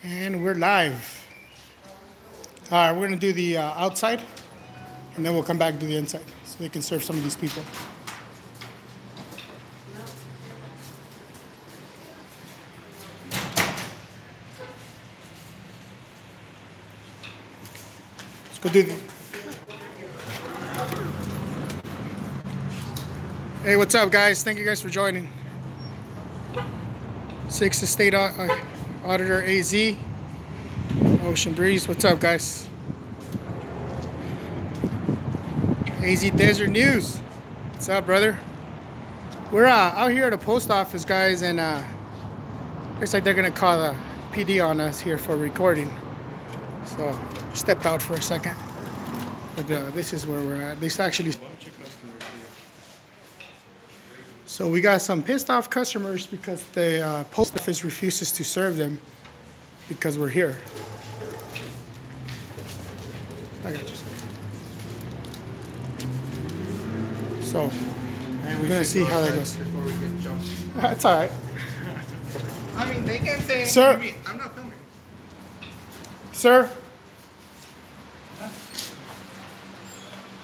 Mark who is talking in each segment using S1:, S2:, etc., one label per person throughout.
S1: And we're live. All right, we're gonna do the outside, and then we'll come back and do the inside, so they can serve some of these people. Let's go do the. Hey, what's up, guys? Thank you guys for joining. 6th Estate Auditor AZ. Ocean Breeze. What's up, guys? AZ Desert News. What's up, brother? We're out here at the post office, guys, and looks like they're gonna call the PD on us here for recording. So stepped out for a second, but this is where we're at. This actually. So we got some pissed off customers because the post office refuses to serve them because we're here. I got you. So we're gonna see how that goes.
S2: Before we get jumped.
S1: That's all right.
S2: I mean, they can't say anything
S1: Sir.
S2: to me. I'm not filming.
S1: Sir?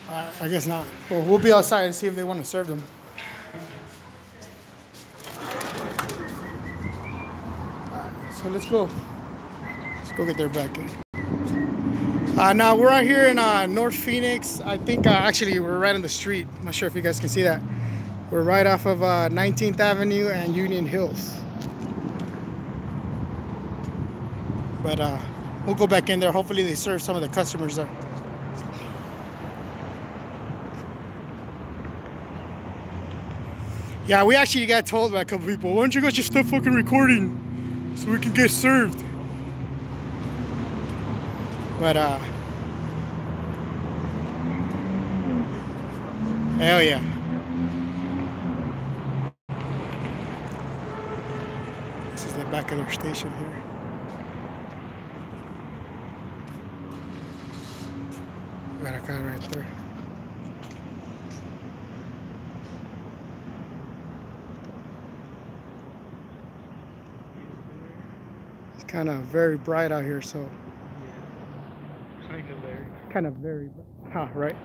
S1: I guess not. Well, we'll be outside and see if they want to serve them. So let's go. Let's go get their back in. Now we're out here in North Phoenix. I think actually we're right on the street. I'm not sure if you guys can see that. We're right off of 19th Avenue and Union Hills. But we'll go back in there. Hopefully they serve some of the customers there. Yeah, we actually got told by a couple people, why don't you guys just stop fucking recording so we can get served? But hell yeah. This is the back of their station here. Got a guy right there. It's kind of very bright out here, so. Kind of very, huh, right?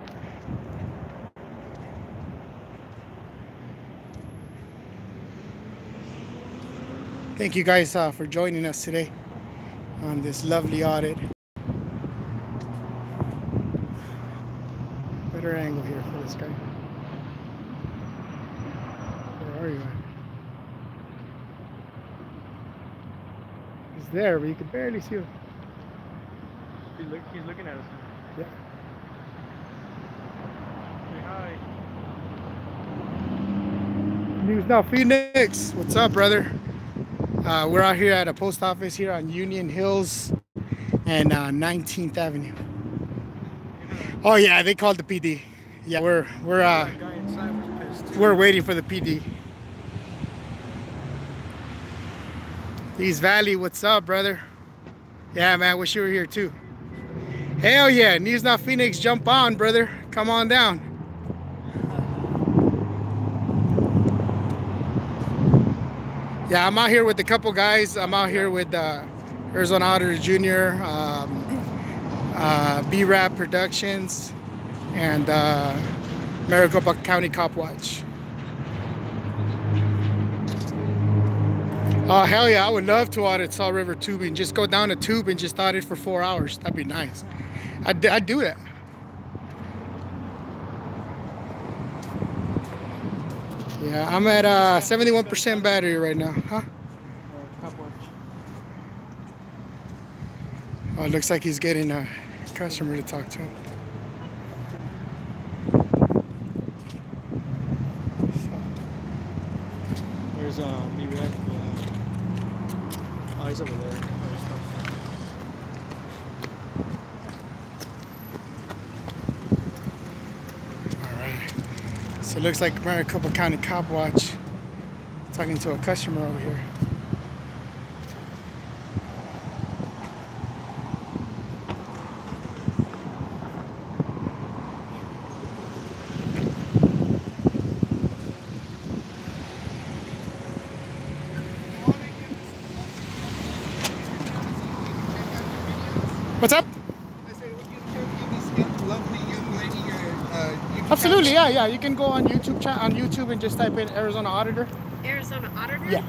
S1: Thank you guys for joining us today on this lovely audit. Better angle here for this guy. Where are you at? He's there, but you can barely see him.
S3: He's looking at us.
S1: Yeah.
S3: Say hi.
S1: News Now Phoenix. What's up, brother? We're out here at a post office here on Union Hills and 19th Avenue. Oh yeah, they called the PD. Yeah, we're
S3: That guy inside was pissed.
S1: we're waiting for the PD. East Valley, what's up, brother? Yeah, man, wish you were here too. Hell yeah, News Now Phoenix, jump on, brother. Come on down. Yeah, I'm out here with a couple guys. I'm out here with Arizona Auditor Jr., B-Rap Productions, and Maricopa County Cop Watch. Oh, hell yeah, I would love to audit Salt River tubing. Just go down a tube and just audit for 4 hours. That'd be nice. I'd do that. Yeah, I'm at 71% battery right now. Huh? Oh, it looks like he's getting a customer to talk to him.
S3: There's B-Rap. Oh, he's over there.
S1: So it looks like Maricopa County Cop Watch talking to a customer over here. What's up?
S2: I said, would you interview this lovely young lady? YouTube
S1: Absolutely,
S2: channel?
S1: yeah. You can go on YouTube and just type in Arizona Auditor.
S4: Arizona Auditor?
S1: Yeah.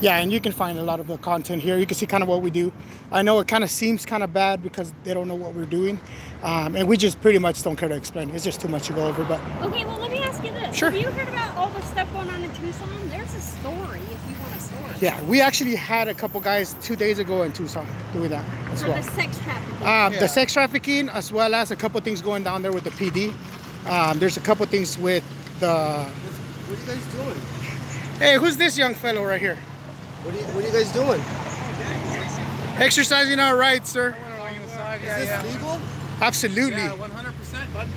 S1: Yeah, and you can find a lot of the content here. You can see kind of what we do. I know it kind of seems kind of bad because they don't know what we're doing. And we just pretty much don't care to explain. It's just too much to go over, but...
S4: Okay, well, let me ask you this.
S1: Sure.
S4: Have you heard about all the stuff going on in Tucson? There's a story if you want a story.
S1: Yeah, we actually had a couple guys 2 days ago in Tucson doing that as
S4: For
S1: well.
S4: the sex trafficking.
S1: The sex trafficking, as well as a couple things going down there with the PD. There's a couple things with the...
S2: What are you guys doing?
S1: Hey, who's this young fellow right here?
S2: What are you guys doing?
S1: Exercising our rights, sir.
S2: Is this legal?
S1: Absolutely.
S5: Yeah, 100%, bud.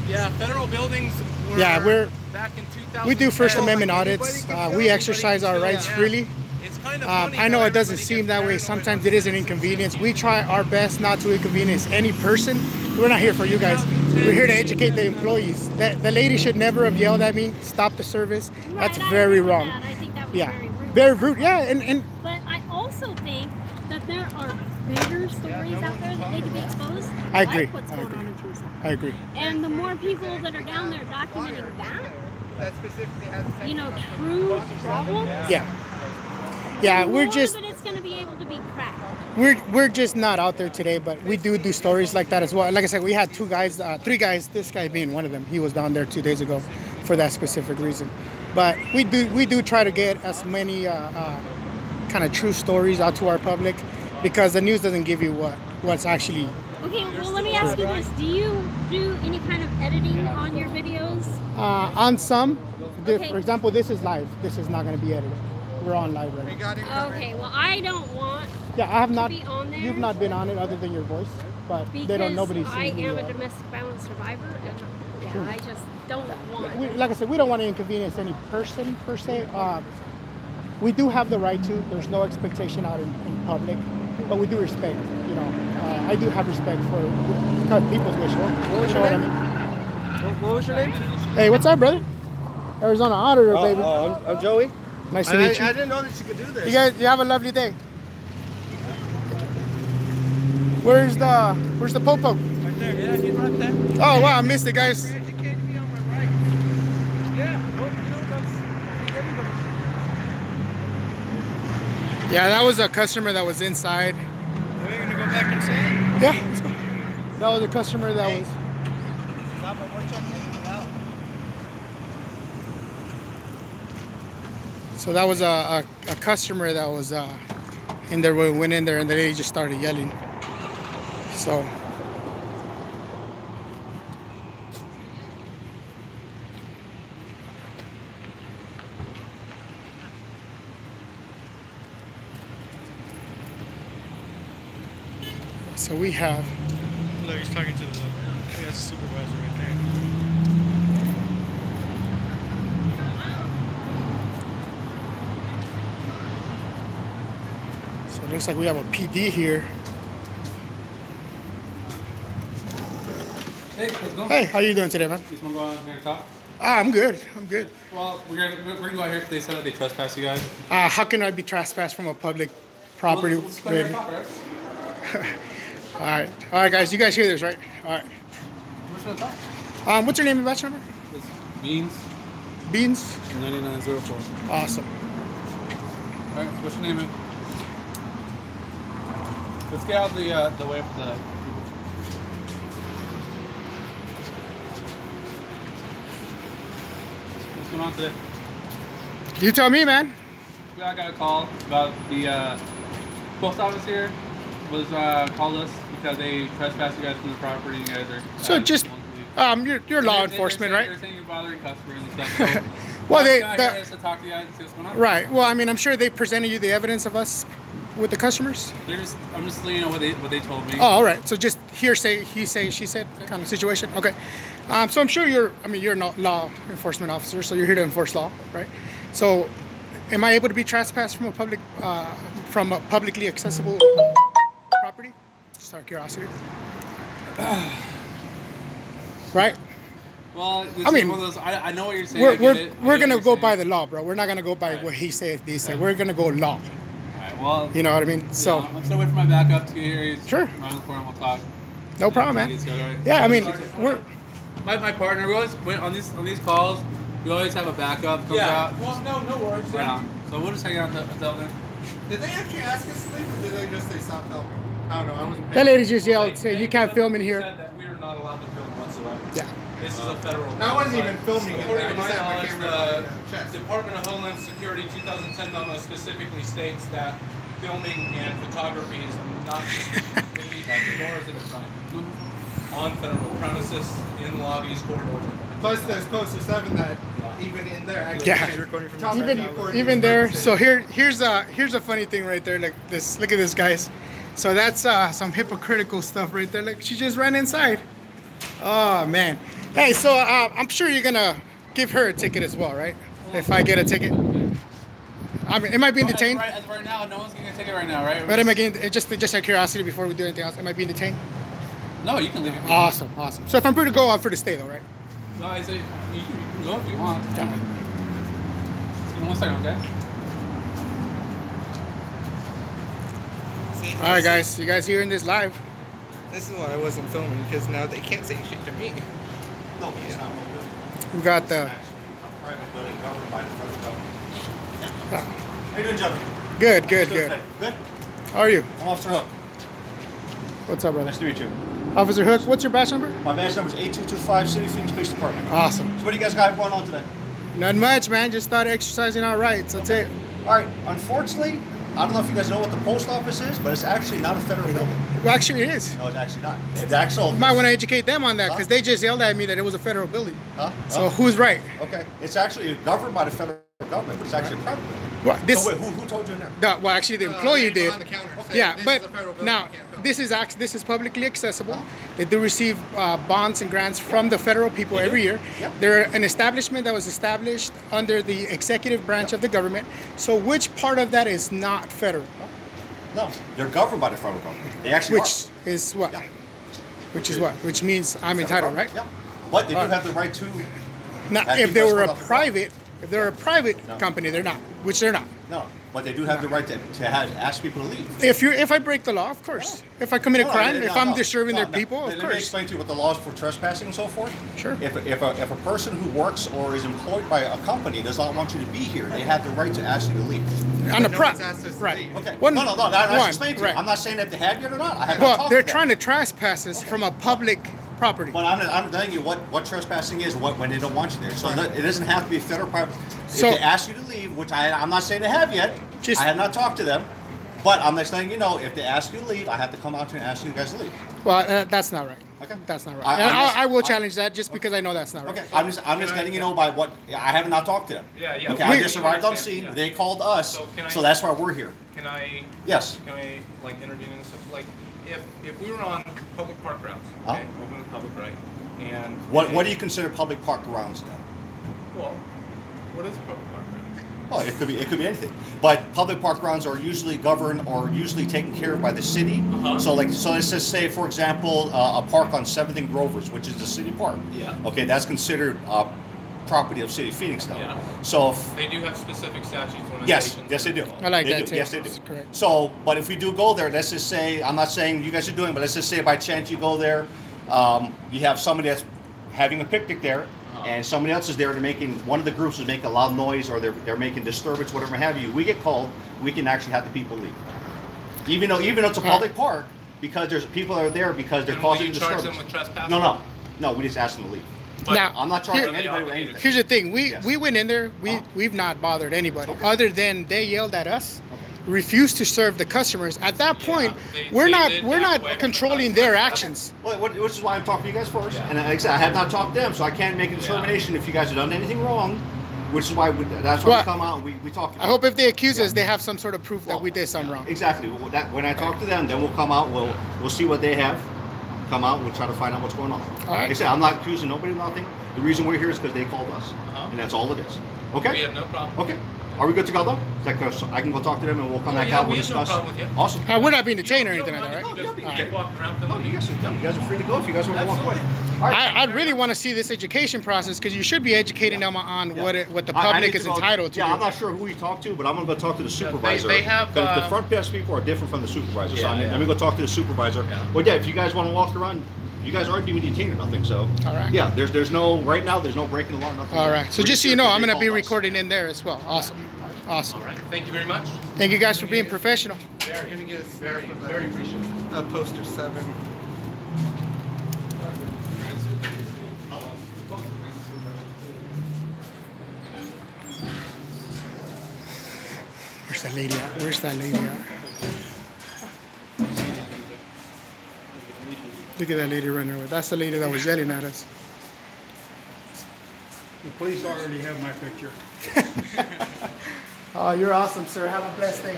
S5: Yeah, federal buildings were back in 2000.
S1: We do First Amendment audits. We exercise our rights freely.
S5: It's kind of funny
S1: I know
S5: how
S1: it doesn't
S5: everybody
S1: seem
S5: gets
S1: that way.
S5: paranoid
S1: Sometimes
S5: about
S1: it is an inconvenience. We try our best not to inconvenience any person. We're not here for you guys. We're here to educate the employees. The lady should never have yelled at me, stop the service. That's
S4: Right, I
S1: very
S4: agree with
S1: wrong.
S4: that. I think that was
S1: Yeah,
S4: very rude.
S1: very rude. Yeah, and
S4: But I also think that there are bigger stories out there that need to be exposed.
S1: I agree.
S4: Like what's
S1: I
S4: going
S1: agree.
S4: on in Tucson.
S1: I agree.
S4: And the more people that are down there documenting that,
S2: That specifically has the same
S4: you know, true problems,
S1: Yeah,
S4: the
S1: we're
S4: more
S1: just
S4: that it's going to be able to be cracked.
S1: we're just not out there today, but we do stories like that as well. Like I said, we had three guys, this guy being one of them. He was down there 2 days ago for that specific reason. But we do try to get as many kind of true stories out to our public, because the news doesn't give you what's actually.
S4: Okay, well, let me ask you this. Do you do any kind of editing on your videos?
S1: On some,
S4: Okay.
S1: for example, this is live. This is not going to be edited. We're on live right now.
S2: got it covered.
S4: Okay, well, I don't want
S1: Yeah, I have not.
S4: be on there?
S1: You've not been on it other than your voice, but
S4: because
S1: they don't. Nobody's
S4: I
S1: seen
S4: am
S1: you.
S4: a domestic violence survivor, and yeah, I just don't want.
S1: Like I said, we don't want to inconvenience any person per se. We do have the right to. There's no expectation out in public, but we do respect. You know, I do have respect for people's wish.
S2: What was
S1: You know
S2: your
S1: what I
S2: name?
S1: mean?
S2: What was your name?
S1: Hey, what's up, brother? Auditor, Auditor, baby.
S2: I'm Joey.
S1: Nice to meet you.
S2: I didn't know that you could do this.
S1: You have a lovely day. Where's the popo?
S3: Right there. Yeah, he's right there.
S1: Oh wow, I missed it, guys.
S3: Educate me on my rights. Yeah, well, you know, that's everybody.
S1: Yeah, that was a customer that was inside.
S3: Are we gonna go back inside?
S1: Yeah, let's go. That was a customer that was. So that was a customer that was in there when we went in there, and the lady just started yelling. So. So we have.
S3: Look, he's talking to the supervisor right there.
S1: So it looks like we have a PD here.
S6: Hey, let's go.
S1: Hey, how you doing today, man?
S6: Just want to go out here and talk?
S1: I'm good. I'm good.
S6: Well, we're gonna go out here. They said that they trespass you guys.
S1: How can I be trespassed from a public property?
S6: Well, let's go ahead and talk, right?
S1: All right, guys. You guys hear this, right? All right.
S6: What's gonna talk?
S1: What's your name and batch number?
S6: It's Beans
S1: Beans.
S6: 9904.
S1: Awesome.
S6: All right, what's your name, man? Let's get out the way for the. What's going on today?
S1: You tell me, man.
S6: I got a call about the post office here was called us because they trespassed you guys from the property. You guys are
S1: So just, you're law enforcement, right?
S6: They're saying you're bothering customers and stuff. So
S1: Well,
S6: I got here just to talk to you guys and see what's going on.
S1: Right. Well, I mean, I'm sure they presented you the evidence of us with the customers.
S6: I'm just letting you know what they told me.
S1: Oh, all right. So just hearsay, he say, she said kind of situation. Okay. So I'm sure you're not law enforcement officer, so you're here to enforce law, right? So, am I able to be trespassed from a publicly accessible property? Just out of curiosity. Right.
S6: Well,
S1: I mean,
S6: one of those, I know what you're saying.
S1: We're gonna go by the law, bro. We're not gonna go by what he said, they said. We're gonna go law.
S6: Well,
S1: You know what I mean? So,
S6: I'm still waiting for my backup to get here. He's
S1: Sure.
S6: around the corner. We'll talk.
S1: no problem, man.
S6: It's good, all right?
S1: Yeah, I mean, we're
S6: My partner. We always on these calls. We always have a backup. Comes out.
S5: Well, no worries.
S6: Yeah. So we'll just hang out until then.
S2: Did they actually ask us to leave, or did they just say stop filming? I don't know. I wasn't
S1: that
S2: paying.
S1: lady just yelled, "Say you can't film in here."
S5: Said that we are not allowed to film whatsoever.
S1: Yeah.
S5: This is a federal.
S2: I wasn't even filming it.
S5: According
S2: I
S5: to
S2: just
S5: my
S2: had my
S5: knowledge,
S2: camera
S5: the
S2: chest.
S5: Department of Homeland Security 2010 memo specifically states that filming and photography is not permitted, nor is it a crime on federal premises, in lobbies, corridors.
S2: Plus, there's poster 7 that even in there, actually,
S1: Yeah.
S2: is recording from top
S1: Even there. So here's a funny thing right there. Like this. Look at this, guys. So that's some hypocritical stuff right there. Like she just ran inside. Oh man. Hey, so I'm sure you're gonna give her a ticket as well, right? If I get a ticket. I mean, am I being detained?
S6: As of right now, no one's getting a ticket right now, right?
S1: But am I getting just out of curiosity before we do anything else? Am I being detained?
S6: No, you can leave.
S1: Awesome. So if I'm free to go, I'm free to stay though, right?
S6: No, I say you can go if you want.
S1: Yeah.
S6: Give me 1 second, okay?
S2: See,
S1: All right, guys. You guys hearing this live?
S2: This is why I wasn't filming, because now they can't say shit to me.
S7: No, it's not.
S1: We got the.
S7: Private building governed by the federal government.
S1: Yeah.
S7: How you doing, gentlemen?
S1: Good.
S7: Good?
S1: How are you?
S7: I'm Officer Hook.
S1: What's up, brother?
S7: Nice to meet you.
S1: Officer Hook, what's your badge number?
S7: My badge number is 8225 City Phoenix Police Department.
S1: Awesome.
S7: So what do you guys got going on today?
S1: Not much, man. Just started exercising our rights. That's it.
S7: All right. Unfortunately, I don't know if you guys know what the post office is, but it's actually not a federal building.
S1: Well, actually, it is.
S7: No, it's actually not. It's actual.
S1: You might want to educate them on that because they just yelled at me that it was a federal building.
S7: Huh?
S1: So who's right?
S7: Okay. It's actually governed by the federal government, but it's actually a private building.
S1: Well, this.
S7: So wait, who told you in there?
S1: Well, actually, the employee did.
S2: On the counter.
S1: Yeah,
S2: This
S1: but
S2: is a federal building,
S1: now
S2: you can't film.
S1: this is publicly accessible. They do receive bonds and grants from the federal people every year.
S7: Yep.
S1: They're an establishment that was established under the executive branch of the government. So which part of that is not federal?
S7: No, they're governed by the federal government. They actually
S1: Which is what?
S7: Yeah.
S1: Which is what? Which means I'm entitled, right?
S7: Yeah. But they do
S1: Alright.
S7: have the right to.
S1: Now,
S7: That
S1: if
S7: you
S1: they
S7: guys
S1: were a
S7: put up front.
S1: private, if they're a private
S7: No.
S1: company, they're not. Which they're not.
S7: No, but they do have the right to ask people to leave.
S1: If I break the law, of course. If I commit a crime, if I'm disturbing their people, of
S7: Let me
S1: course.
S7: explain to you what the laws for trespassing and so forth.
S1: Sure.
S7: If a person who works or is employed by a company does not want you to be here, they have the right to ask you to leave.
S1: On a
S2: No
S1: pri-
S2: one's asked us to
S1: right.
S2: leave.
S7: Okay.
S1: One-
S7: no. That's
S1: one,
S7: explained to you.
S1: right.
S7: I'm not saying that they have you or not. I have not
S1: Well,
S7: talked
S1: they're
S7: to them.
S1: trying to trespass us from a public property.
S7: But I'm telling you what trespassing is when they don't want you there. So it doesn't have to be federal private.
S1: So-
S7: if they ask you to leave, which I'm not saying they have yet,
S1: Just-
S7: I have not talked to them. But I'm just letting you know, if they ask you to leave, I have to come out here and ask you guys to leave.
S1: Well, that's not right.
S7: Okay.
S1: That's not right.
S7: I-
S1: And
S7: I'm just-
S1: I will challenge that just because I know that's not right.
S7: Okay, I'm just letting you know by what I have not talked to them.
S5: Yeah, yeah.
S7: Okay, I just arrived on scene.
S5: Yeah.
S7: They called us,
S5: So can I-
S7: so that's why we're here.
S5: Can I
S7: Yes.
S5: like intervene and stuff? Like if we were on public park routes, okay, open to public, right? And
S7: What do you consider public park grounds then?
S5: Well, what is a public park route?
S7: Oh, it could be anything. But public park grounds are usually governed or usually taken care of by the city.
S5: Uh-huh.
S7: So let's just say, for example, a park on 7th and Grovers, which is the city park.
S5: Yeah.
S7: Okay, that's considered property of City of Phoenix now.
S5: Yeah.
S7: So if,
S5: They do have specific statutes.
S7: yes,
S5: limitations,
S7: yes they do.
S1: I like
S7: They
S1: that
S7: do.
S1: too.
S7: Yes, they do.
S1: That's correct.
S7: So, but if we do go there, let's just say, I'm not saying you guys are doing, but let's just say by chance you go there, you have somebody that's having a picnic there, and somebody else is there, one of the groups is making a loud noise, or they're making disturbance, whatever have you. We get called, we can actually have the people leave. Even though it's a public park, because there's people that are there because they're
S5: And will
S7: causing
S5: you charge
S7: disturbance.
S5: them with trespassing?
S7: No, we just ask them to leave.
S5: But
S1: Now,
S7: I'm not charging
S1: here-
S7: anybody with anything.
S1: Here's the thing.
S7: Yes.
S1: We went in there. We've not bothered anybody other than they yelled at us, refused to serve the customers. At that point,
S5: they
S1: we're
S5: did
S1: not
S5: back away from
S1: controlling
S5: us.
S1: their actions.
S7: Well, which is why I'm talking to you guys first. And like I said, I have not talked to them, so I can't make a determination if you guys have done anything wrong. Which is why that's why
S1: Well,
S7: we come out and we talk.
S1: I hope if they accuse us, they have some sort of proof that we did something wrong.
S7: Exactly. When I talk to them, then we'll come out. We'll see what they have. Come out. We'll try to find out what's going on.
S1: All right.
S7: Like I said, I'm not accusing nobody of nothing. The reason we're here is because they called us, and that's all it is.
S5: We
S7: Okay.
S5: have no problem.
S7: Okay. Are we good to go though? Is that good? So I can go talk to them and we'll come back
S5: yeah,
S7: out.
S5: we
S7: We'll
S5: have no
S7: discuss.
S5: problem with you.
S7: Awesome.
S1: We're not being detained or anything like that, right?
S5: You
S1: All
S5: can
S1: right.
S5: walk around.
S7: No, you guys are free to go if you guys want to walk away. All right.
S1: I really want to see this education process because you should be educating them on
S7: Yeah.
S1: what the
S7: I
S1: public
S7: need to
S1: is
S7: go-
S1: entitled to.
S7: Yeah,
S1: do.
S7: I'm not sure who you talk to, but I'm gonna go talk to the supervisor.
S5: they have,
S7: the front desk people are different from the supervisor. So
S5: Yeah,
S7: let me go talk to the supervisor.
S5: Yeah.
S7: Well, yeah, if you guys want to walk around, you guys aren't being detained or nothing. So
S1: All right.
S7: yeah, there's no right now. There's no breaking the law. Nothing.
S1: All right. So
S7: We're
S1: just so you
S7: here
S1: know,
S7: till
S1: I'm
S7: they
S1: going to be
S7: call us.
S1: recording in there as well. Awesome. Awesome.
S5: All right. Thank you very much.
S1: Thank you guys for being professional.
S5: Very, very appreciative.
S2: Poster 7.
S1: Where's that lady at? Where's that lady at? Look at that lady running away. That's the lady that was yelling at us.
S8: The police already have my picture.
S1: Oh, you're awesome, sir. Have a blessed day.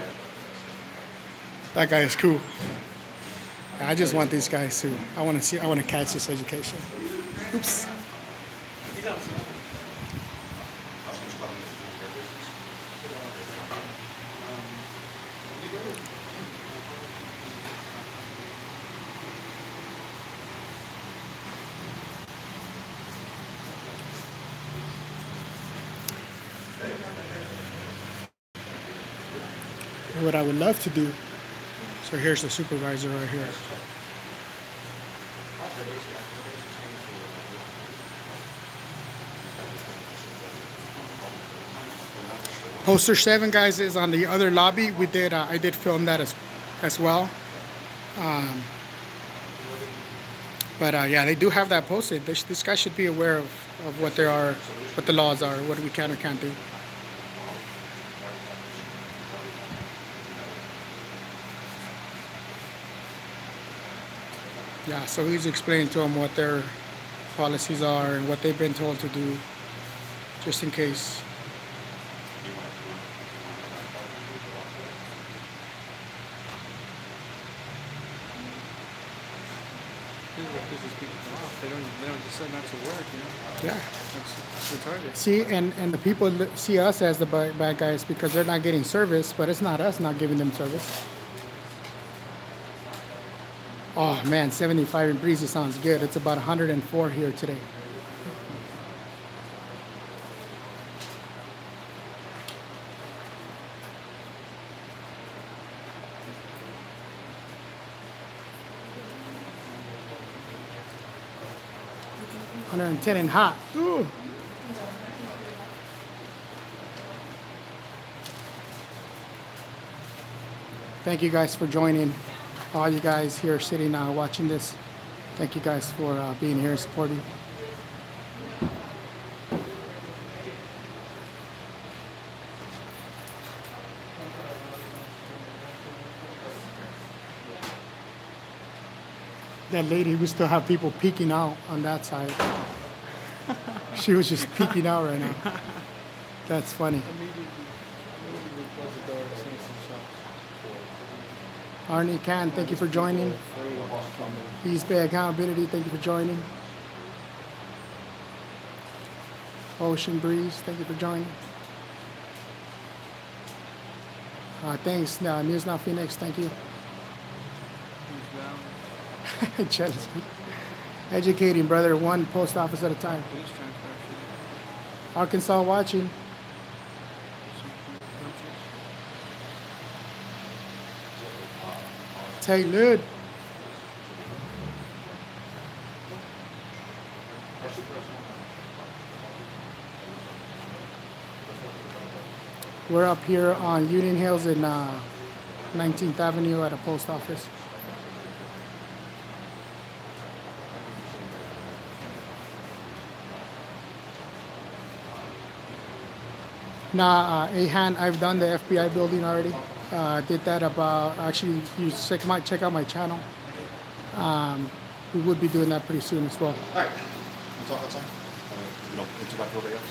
S1: That guy is cool. I just want these guys to. I want to catch this education. Oops. What I would love to do. So here's the supervisor right here. Poster 7, guys, is on the other lobby. We did. I did film that as well. But yeah, they do have that posted. This guy should be aware of what there are, what the laws are, what we can or can't do. Yeah, so he's explaining to them what their policies are and what they've been told to do, just in case.
S3: They don't decide not to work, you know?
S1: Yeah.
S3: That's retarded.
S1: See, and the people see us as the bad guys because they're not getting service, but it's not us not giving them service. Oh man, 75 in Breezy sounds good. It's about 104 here today. $110 and hot. Ooh. Thank you guys for joining. All you guys here sitting watching this, thank you guys for being here and supporting. That lady, we still have people peeking out on that side. She was just peeking out right now. That's funny. Arnie Khan, thank you for joining. East Bay Accountability, thank you for joining. Ocean Breeze, thank you for joining. Thanks, News Now Phoenix, thank you. Jealousy. Educating, brother, one post office at a time. Arkansas watching. Tay Lud. We're up here on Union Hills in 19th Avenue at a post office. Nah, Ahan, I've done the FBI building already. Did that about, actually, you might check out my channel. We would be doing that pretty soon as well.
S7: All right. We'll talk outside. You know, interrupt everybody else.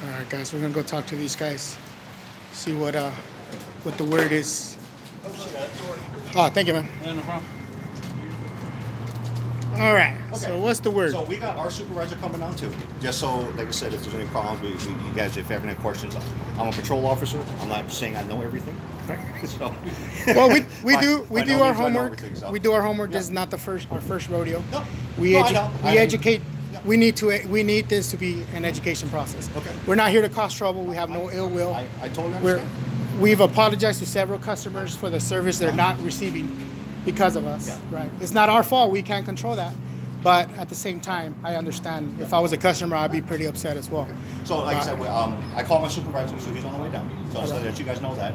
S1: All right, guys, we're gonna go talk to these guys, see what the word is. Oh, thank you, man.
S6: Yeah, no problem.
S1: All right. So what's the word?
S7: So we got our supervisor coming on too. Just so, like I said, if there's any problems, you guys, if you have any questions, I'm a patrol officer. I'm not saying I know everything. So,
S1: Well, we do
S7: by no
S1: our
S7: means I know
S1: homework.
S7: everything, so.
S1: We do our homework.
S7: Yeah.
S1: This is not our first rodeo.
S7: No.
S1: We
S7: No, I know.
S1: we
S7: I mean,
S1: educate.
S7: yeah.
S1: We need this to be an education process.
S7: Okay.
S1: We're not here to cause trouble. We have no ill will.
S7: I totally understand.
S1: We've apologized to several customers for the service they're not receiving because of us.
S7: Yeah.
S1: Right. It's not our fault. We can't control that. But at the same time, I understand. If I was a customer, I'd be pretty upset as well.
S7: So, like I said, I called my supervisor, so he's on the way down. So, so that you guys know that.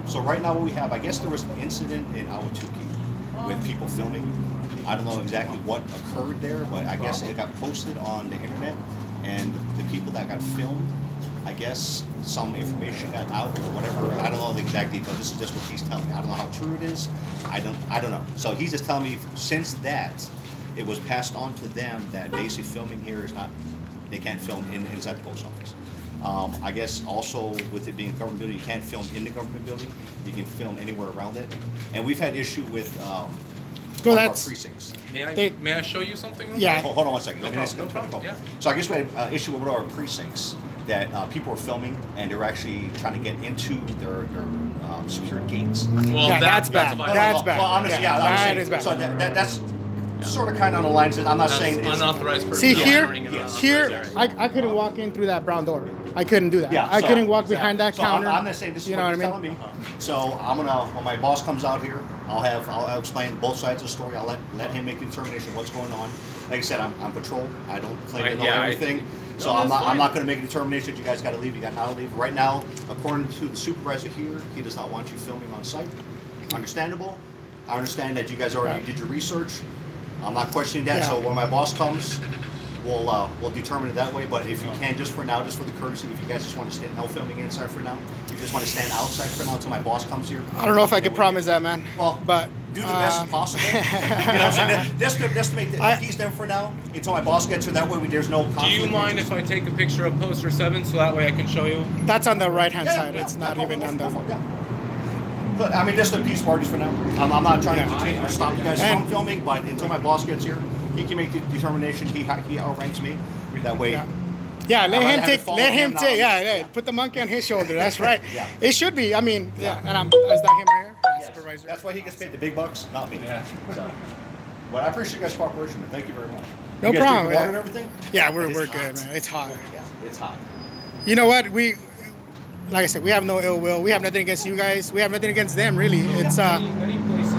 S7: So right now, what we have, I guess there was an incident in Awatuki with people filming. I don't know exactly what occurred there, but I guess it got posted on the internet, and the people that got filmed, I guess some information got out or whatever. I don't know the exact details. This is just what he's telling me. I don't know how true it is. I don't know. So he's just telling me since that, it was passed on to them that basically filming here is not, they can't film inside the post office. I guess also with it being a government building, you can't film in the government building. You can film anywhere around it. And we've had issue with one of our precincts.
S5: May I show you something?
S1: Yeah.
S7: Hold on one second.
S5: No problem. Yeah.
S7: So I guess we had issue with one of our precincts that people were filming and they were actually trying to get into their secure gates.
S5: Well,
S1: Yeah, that's bad.
S5: a violation.
S1: That's bad.
S7: Well, honestly,
S1: Yeah,
S7: I'm
S1: that
S7: saying-
S1: is bad.
S7: So that's sort of kind of on the lines that I'm not saying it's
S5: Unauthorized person.
S1: See here,
S5: entering an unauthorized
S1: here,
S5: area.
S1: I couldn't walk in through that brown door. I couldn't do that.
S7: Yeah,
S1: I
S7: so-
S1: couldn't walk behind that
S7: so
S1: counter.
S7: I'm not saying this is
S1: you know
S7: what
S1: what I
S7: he's
S1: mean?
S7: telling me. So I'm gonna, when my boss comes out here, I'll explain both sides of the story. I'll let him make the determination what's going on. Like I said, I'm patrol. I don't claim to know everything. So
S5: No,
S7: I'm
S5: that's
S7: not
S5: fine.
S7: going to make a determination that you guys got to leave. You got now to leave. Right now, according to the supervisor here, he does not want you filming on site. Understandable. I understand that you guys already did your research. I'm not questioning that.
S1: Yeah.
S7: So when my boss comes, we'll determine it that way. But if you can, just for now, just for the courtesy, if you guys just want to stand, no filming inside for now. You just want to stand outside for now until my boss comes here.
S1: I don't know if I can promise that, man.
S7: Well,
S1: but
S7: do the best possible. You know what I'm saying? Just to make the peace there for now until my boss gets here. That way, there's no conflict.
S5: Do you mind if I take a picture of poster 7 so that way I can show you?
S1: That's on the right-hand side.
S7: Yeah,
S1: It's not even on the.
S7: yeah. But I mean, just the peace parties for now. I'm not trying to change or stop you guys from filming, but until my boss gets here, he can make the determination. He outranks me. That way.
S1: Yeah. Yeah, let
S7: I'd
S1: him
S7: rather
S1: take.
S7: follow
S1: Let him
S7: him
S1: take.
S7: now.
S1: Yeah, put the monkey on his shoulder. That's right.
S7: Yeah.
S1: It should be. I mean, yeah. And is that him right here? Supervisor.
S7: That's why he gets paid the big bucks, not me.
S5: Yeah.
S7: So, but I appreciate you guys' cooperation. Man. Thank you very much.
S1: No
S7: You guys
S1: problem,
S7: drink water
S1: man.
S7: and everything?
S1: Yeah,
S7: It
S1: we're
S7: is
S1: good,
S7: hot.
S1: man. It's hot.
S7: Yeah, it's hot.
S1: You know what? Like I said, we have no ill will. We have nothing against you guys. We have nothing against them, really. It's
S5: Many places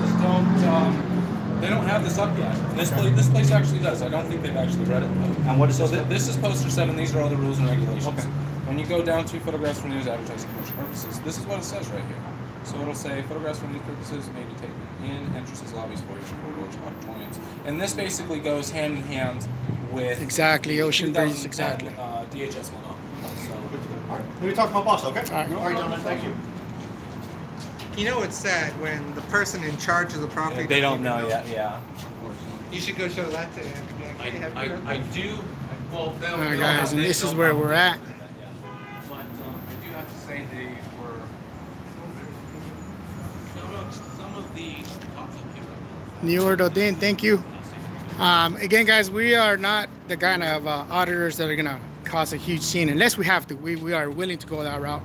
S5: they don't have this up yet. And this place actually does. I don't think they've actually read it.
S7: And what is
S5: So
S7: this?
S5: this is poster 7. These are all the rules and regulations.
S7: Okay.
S5: When you go down to photographs for news, advertising, commercial purposes, this is what it says right here. So it'll say photographs for news purposes may be taken in entrances, lobbies, foyers, corridors, auditoriums. And this basically goes hand in hand with
S1: Exactly, Ocean Breeze,
S5: 2010,
S1: exactly.
S5: DHS memo.
S7: All right. Let me talk to my boss, okay?
S1: All right.
S7: All right, gentlemen. Thank you.
S2: You know it's sad when the person in charge of the property
S5: They don't
S2: doesn't
S5: know
S2: even
S5: yet, yeah.
S2: You should go show that to him. Like, hey, have you
S5: I do. Well,
S1: all right, guys, and this is where we're at.
S5: But I do have to say they were some of the
S1: New Ordodin, thank you. Again, guys, we are not the kind of auditors that are gonna cause a huge scene unless we have to. We are willing to go that route,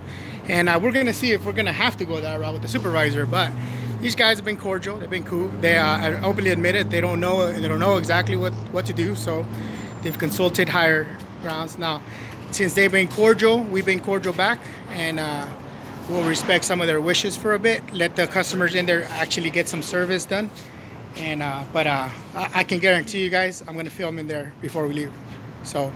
S1: and we're gonna see if we're gonna have to go that route with the supervisor. But these guys have been cordial. They've been cool. They openly admitted they don't know exactly what to do. So they've consulted higher grounds. Now, since they've been cordial, we've been cordial back, and we'll respect some of their wishes for a bit. Let the customers in there actually get some service done. And but I can guarantee you guys, I'm gonna film in there before we leave. So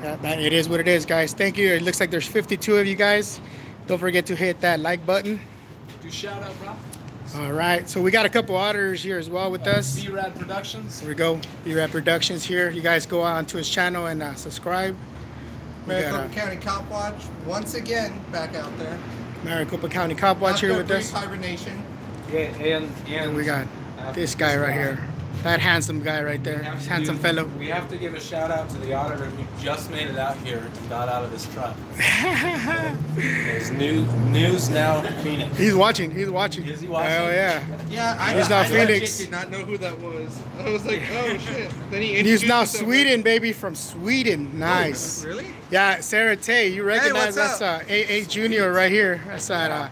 S1: it is what it is, guys. Thank you. It looks like there's 52 of you guys. Don't forget to hit that like button.
S5: Do shout out, bro.
S1: All right, so we got a couple auditors here as well with us.
S5: B-Rad Productions.
S1: Here we go, B-Rad Productions here. You guys go on to his channel and subscribe. We got
S2: Maricopa County Cop Watch once again back out there.
S1: Maricopa County Cop Watch here with us.
S2: Hibernation.
S6: Yeah,
S1: And we got this guy right here. That handsome guy right
S5: We
S1: there.
S5: have to
S1: Handsome
S5: do-
S1: fellow.
S5: We have to give a shout out to the auditor who just made it out here and got out of his truck. There's news now. Phoenix.
S1: He's watching. He's watching.
S5: Is he watching?
S1: Oh yeah.
S2: Yeah,
S1: He's now
S2: I
S1: Phoenix.
S2: did not know who that was. I was like, oh shit. Then he
S1: He's
S2: introduced
S1: now
S2: himself.
S1: Sweden, baby, from Sweden. Nice.
S2: Really?
S1: Yeah, Sarah Tay, you recognize
S2: what's
S1: that's AA Junior right here. That's that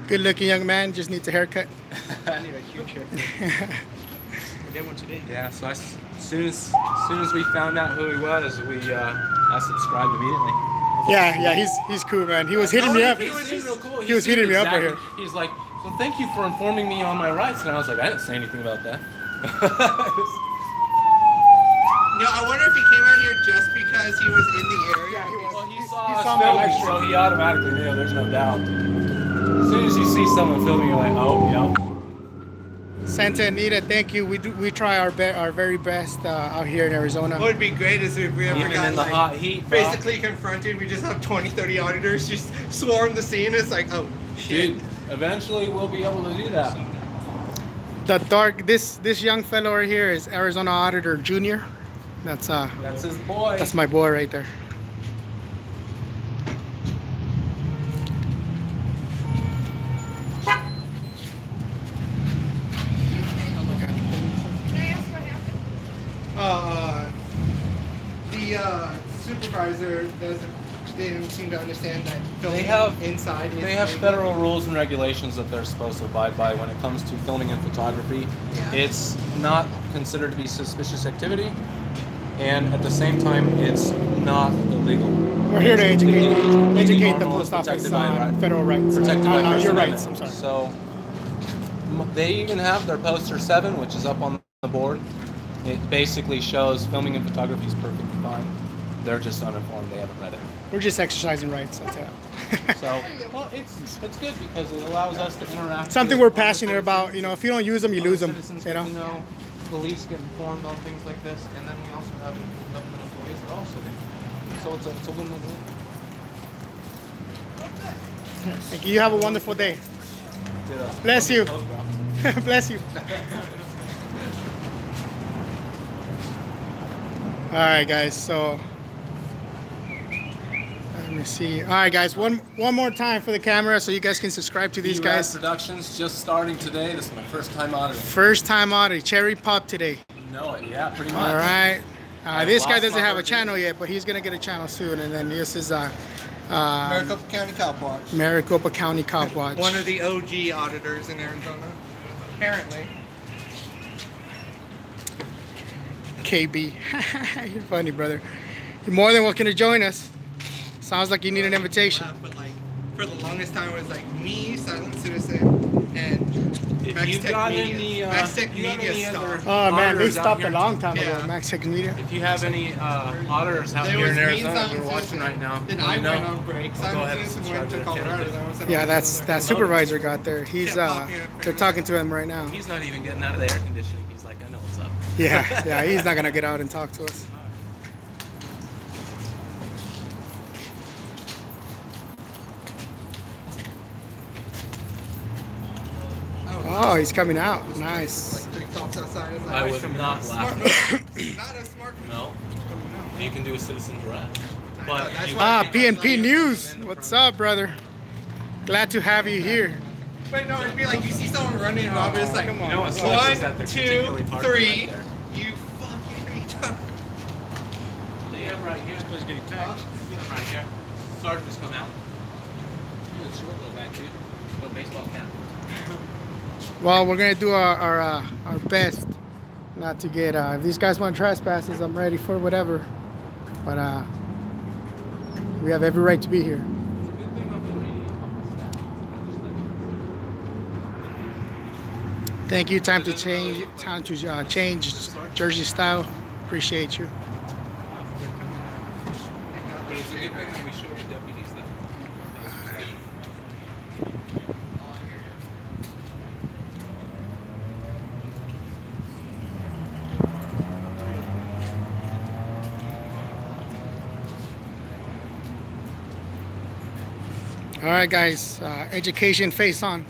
S1: good-looking young man. Just needs a haircut.
S3: I need a huge haircut. I get one today.
S5: Yeah, so as soon as we found out who he was, I subscribed immediately.
S1: Yeah, he's cool, man. He was hitting me up.
S5: He seemed real cool.
S1: He was hitting me up right here.
S5: He's like, well, thank you for informing me on my rights. And I was like, I didn't say anything about that.
S2: No, I wonder if he came out here just because he was in the area.
S5: Well, he
S1: He
S5: saw
S1: saw
S5: us
S1: my
S5: filming,
S1: live
S5: so he automatically knew. There's no doubt. As soon as you see someone filming, you're like, oh, yeah.
S1: Santa Anita, thank you. We try our very best out here in Arizona.
S2: What would be great is if we ever
S5: Even
S2: got
S5: in the
S2: like,
S5: hot heat, bro.
S2: basically confronted. We just have 20, 30 auditors just swarm the scene. It's like, oh shit.
S5: Dude, eventually we'll be able to do that.
S1: The dark this young fellow right here is Arizona Auditor Junior. That's
S5: That's his boy.
S1: that's my boy right there.
S2: The supervisor didn't seem to understand that filming
S5: They have
S2: inside. is
S5: They have
S2: illegal.
S5: federal rules and regulations that they're supposed to abide by when it comes to filming and photography.
S2: Yeah.
S5: It's not considered to be suspicious activity, and at the same time, it's not illegal.
S1: We're here to educate the
S5: Normal is
S1: post office
S5: protected by
S1: on
S5: right-
S1: federal rights.
S5: Protected by First
S1: your
S5: Amendment.
S1: rights. I'm sorry.
S5: So they even have their poster 7, which is up on the board. It basically shows filming and photography is perfectly fine. They're just uninformed. They haven't read it.
S1: We're just exercising rights. That's it.
S5: So, well, it's good because it allows us to interact.
S1: Something
S5: with
S1: we're passionate about. You know, if you don't use them, you lose them.
S5: Citizens
S1: You
S5: get
S1: know.
S5: to know, police get informed on things like this, and then we also have government employees that also do. So it's a win-win.
S1: Thank you. You have a wonderful day. Bless you. Bless you. All right, guys. So let me see. All right, guys. One more time for the camera, so you guys can subscribe to these guys.
S5: Productions just starting today. This is my first time auditing.
S1: First time audit. Cherry pop today.
S5: No, yeah, pretty much.
S1: All right. This guy
S5: lost
S1: doesn't
S5: my
S1: have a
S5: virginity.
S1: channel yet, but he's gonna get a channel soon. And then this is
S2: Maricopa County Cop Watch.
S1: Maricopa County Cop Watch.
S2: One of the OG auditors in Arizona, apparently.
S1: KB. You're funny, brother. You're more than welcome to join us. Sounds like you need an invitation.
S2: But like, for the longest time, it was like me, Silent Citizen, and
S5: If
S2: Max
S5: you've
S2: Tech
S5: got
S2: Media.
S5: any,
S2: Max Tech
S5: you have
S2: Media
S5: any
S2: stopped.
S5: other
S1: Oh man, they
S5: auditors out
S1: stopped a
S5: here?
S1: long time ago.
S2: Yeah.
S1: Max Tech Media.
S5: If you have any auditors out
S2: There
S5: here
S2: was
S5: in
S2: me,
S5: Arizona
S2: Silent
S5: that are watching
S2: Citizen.
S5: right now,
S2: Then
S5: let
S2: I
S5: me
S2: went
S5: know.
S2: on break.
S5: I'll go
S2: Silent
S5: ahead and
S2: Citizen
S5: subscribe
S2: went to
S5: to the
S2: Colorado.
S5: channel.
S2: Then I was like,
S1: Yeah,
S2: oh,
S1: that's
S2: no,
S1: that
S2: no,
S1: supervisor got there. He's they're talking to him right now.
S5: He's not even getting out of the air conditioning. He's like, I know what's up.
S1: Yeah, he's not gonna get out and talk to us. Oh, he's coming out. Nice.
S2: Like 3 cops outside. It's like,
S5: I would not
S2: smart
S5: laugh.
S2: move. Not a smart move.
S5: No. You can do a citizen arrest. But
S2: That's
S5: you-
S2: why-
S1: PNP News. What's up, brother? Glad to have you here.
S2: But no, it'd be like you see someone running and rob it. It's like,
S1: come on.
S5: You know what sucks is that
S2: 1,
S5: they're
S2: 2,
S5: particularly parked
S2: 3.
S5: right there.
S2: You fucking retard.
S5: They have right here.
S3: It's getting tagged.
S5: Right here. Sergeant just come out. You look short little guy too. No baseball cap.
S1: Well, we're gonna do our best not to get. If these guys want trespasses, I'm ready for whatever. But we have every right to be here. Thank you. Time to change. Time to change jersey style. Appreciate you.
S5: But it's a good thing that we show the deputies that.
S1: All right, guys. Education face on.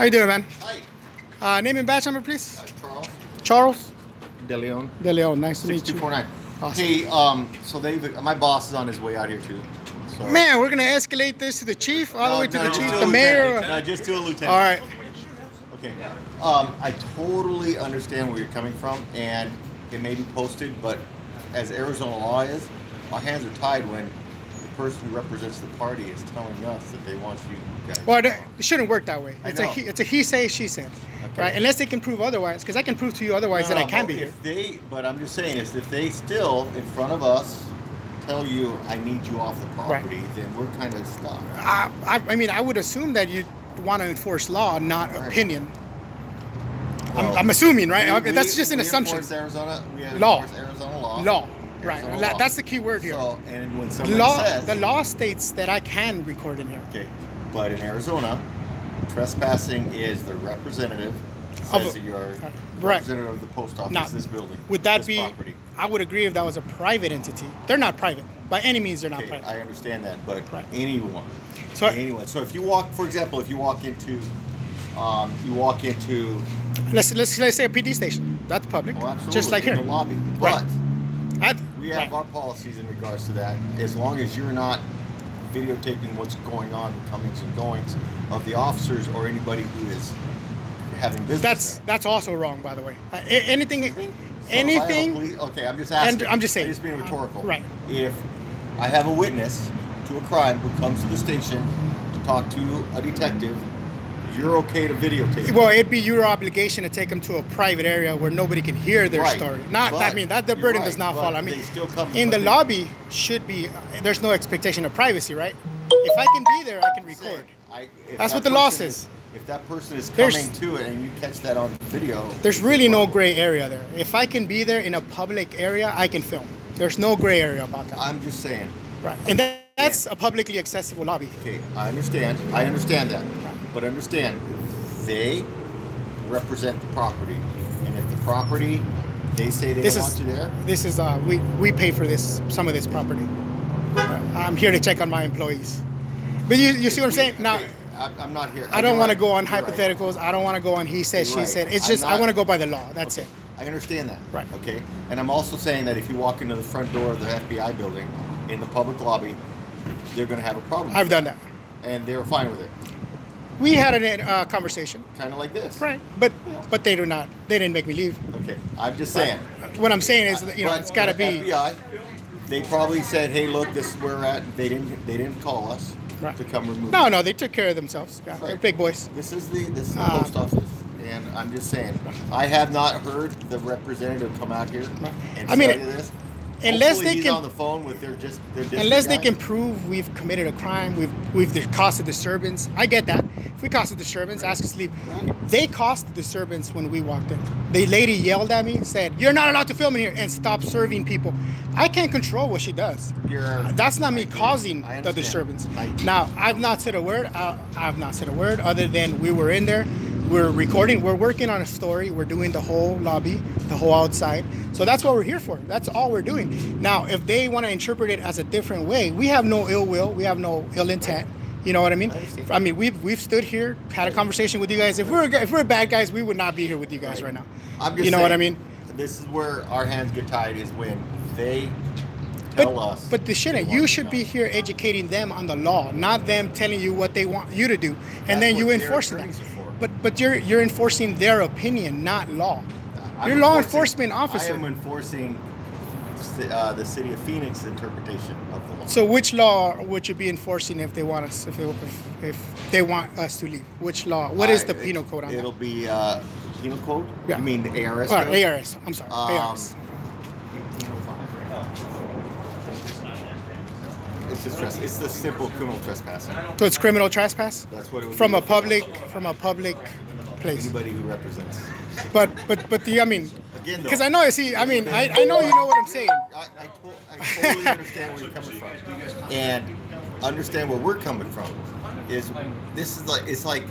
S1: How you doing, man?
S7: Hi.
S1: Name and badge number, please.
S7: Charles.
S1: Charles
S7: De Leon.
S1: De Leon. Nice to meet you.
S7: 6249.
S1: Awesome.
S7: Hey, so my boss is on his way out here too. So.
S1: Man, we're gonna escalate this to the chief, all the way to the
S7: just
S1: chief,
S7: to a
S1: the mayor.
S7: lieutenant. No, just to a lieutenant.
S1: All right.
S7: Okay. I totally understand where you're coming from, and it may be posted, but as Arizona law is, our hands are tied when the person who represents the party is telling us that they want you guys.
S1: Well, it shouldn't work that way.
S7: I
S1: It's
S7: know.
S1: it's a he say, she said,
S7: Okay.
S1: right? Unless they can prove otherwise, because I can prove to you otherwise that I can be here.
S7: But I'm just saying is if they still in front of us tell you I need you off the property, then we're kind of stuck.
S1: I mean, I would assume that you want to enforce law, not
S7: Right.
S1: opinion.
S7: Well,
S1: I'm assuming, right?
S7: we-
S1: That's just an
S7: we
S1: assumption.
S7: enforce Arizona. We
S1: Law.
S7: enforce Arizona law.
S1: Law, right?
S7: Arizona law.
S1: That's the key word here.
S7: So, and when someone
S1: Law.
S7: says
S1: The law states that I can record in here.
S7: okay, but in Arizona, trespassing is the representative
S1: Of
S7: says
S1: a-
S7: that you're
S1: right.
S7: representative of the post office,
S1: Now,
S7: this building.
S1: Would that
S7: this
S1: be?
S7: property.
S1: I would agree if that was a private entity. They're not private by any means. They're not
S7: Okay,
S1: private.
S7: I understand that, but
S1: Right.
S7: anyone,
S1: So-
S7: anyone. So if you walk, for example, if you walk into,
S1: Let's say a PD station. That's public,
S7: well, absolutely,
S1: just like
S7: in
S1: here.
S7: the lobby,
S1: Right.
S7: but we have
S1: Right.
S7: our policies in regards to that. As long as you're not videotaping what's going on, the comings and goings of the officers or anybody who is having business.
S1: That's also wrong, by the way. Anything,
S7: there. So if I have a
S1: anything.
S7: okay, I'm just asking.
S1: And I'm just saying.
S7: I'm just being rhetorical.
S1: Right.
S7: If I have a witness to a crime who comes to the station to talk to a detective, you're okay to videotape.
S1: Well, it'd be your obligation to take them to a private area where nobody can hear their
S7: Right.
S1: story. Not,
S7: But
S1: I mean, that the
S7: you're
S1: burden
S7: right,
S1: does not
S7: but
S1: fall. I mean,
S7: they still come-
S1: in the
S7: but they-
S1: lobby should be. There's no expectation of privacy, right? If I can be there, I can record.
S7: If
S1: That's
S7: that
S1: what the law
S7: person
S1: says.
S7: If that person is
S1: There's-
S7: coming to it and you catch that on video,
S1: There's really no gray area there. If I can be there in a public area, I can film. There's no gray area about that.
S7: I'm just saying.
S1: Right. And that's a publicly accessible lobby.
S7: Okay, I understand. I understand that. But understand, they represent the property, and if the property they say they
S1: This
S7: don't
S1: is
S7: want you there,
S1: this is we pay for some of this property. I'm here to check on my employees. But you see what I'm saying? Now,
S7: okay, I'm not here.
S1: I don't want to
S7: You're
S1: go on
S7: right.
S1: hypotheticals. I don't want to go on he said,
S7: You're
S1: she
S7: right.
S1: said. It's
S7: I'm
S1: just I
S7: not-
S1: want to go by the law. That's
S7: Okay,
S1: it.
S7: I understand that.
S1: Right.
S7: Okay. And I'm also saying that if you walk into the front door of the FBI building in the public lobby, they're going to have a problem.
S1: I've done that.
S7: And they're fine with it.
S1: We had a conversation.
S7: Kind of like this.
S1: Right. But they do not. They didn't make me leave.
S7: Okay. I'm just saying.
S1: What I'm saying is, that,
S7: But
S1: it's got to be.
S7: FBI, they probably said, "Hey, look, this is where we're at." They didn't call us
S1: Right.
S7: to come remove.
S1: No, they took care of themselves. Yeah, they're
S7: Right.
S1: big boys.
S7: This is the post office, and I'm just saying, I have not heard the representative come out here and
S1: I mean,
S7: tell you this.
S1: unless
S7: Hopefully
S1: they
S7: he's
S1: can-
S7: on the phone with their district
S1: Unless they
S7: guy.
S1: can prove we've committed a crime, we've caused a disturbance. I get that. If we caused a disturbance, ask us to leave. They caused the disturbance when we walked in. The lady yelled at me, said, "You're not allowed to film in here," and stopped serving people. I can't control what she does. That's not me causing
S7: I
S1: the
S7: understand.
S1: disturbance.
S7: I do.
S1: Now, I've not said a word. I've not said a word other than we were in there. We're recording. We're working on a story. We're doing the whole lobby, the whole outside. So that's what we're here for. That's all we're doing. Now, if they want to interpret it as a different way, we have no ill will. We have no ill intent. You know what I mean? I mean, we've stood here, had a conversation with you guys. If we're bad guys, we would not be here with you guys right now.
S7: I'm just
S1: You know what I
S7: saying,
S1: mean?
S7: This is where our hands get tied, is when they tell us.
S1: But the
S7: they
S1: shit,
S7: want
S1: you
S7: to
S1: should
S7: know.
S1: be here educating them on the law, not them telling you what they want you to do,
S7: That's
S1: and then you
S7: what their
S1: enforce that.
S7: attorneys are for.
S1: But you're enforcing their opinion, not law.
S7: I'm
S1: You're law
S7: enforcing-
S1: enforcement officer.
S7: I am enforcing the city of Phoenix interpretation of the law.
S1: So which law would you be enforcing if they want us if they want us to leave? Which law? What is the penal code on
S7: It'll
S1: that?
S7: be penal code.
S1: Yeah.
S7: You mean the ARS?
S1: Or
S7: code?
S1: ARS. I'm sorry. ARS.
S7: It's just it's the simple criminal trespassing.
S1: So it's criminal trespass
S7: That's what it would
S1: from
S7: be.
S1: a public place.
S7: Anybody who represents.
S1: But I mean,
S7: Again, though,
S1: because I know. See, I mean, I know you know what I'm saying.
S7: I totally understand where you're coming from, and understand where we're coming from. Is this is like it's like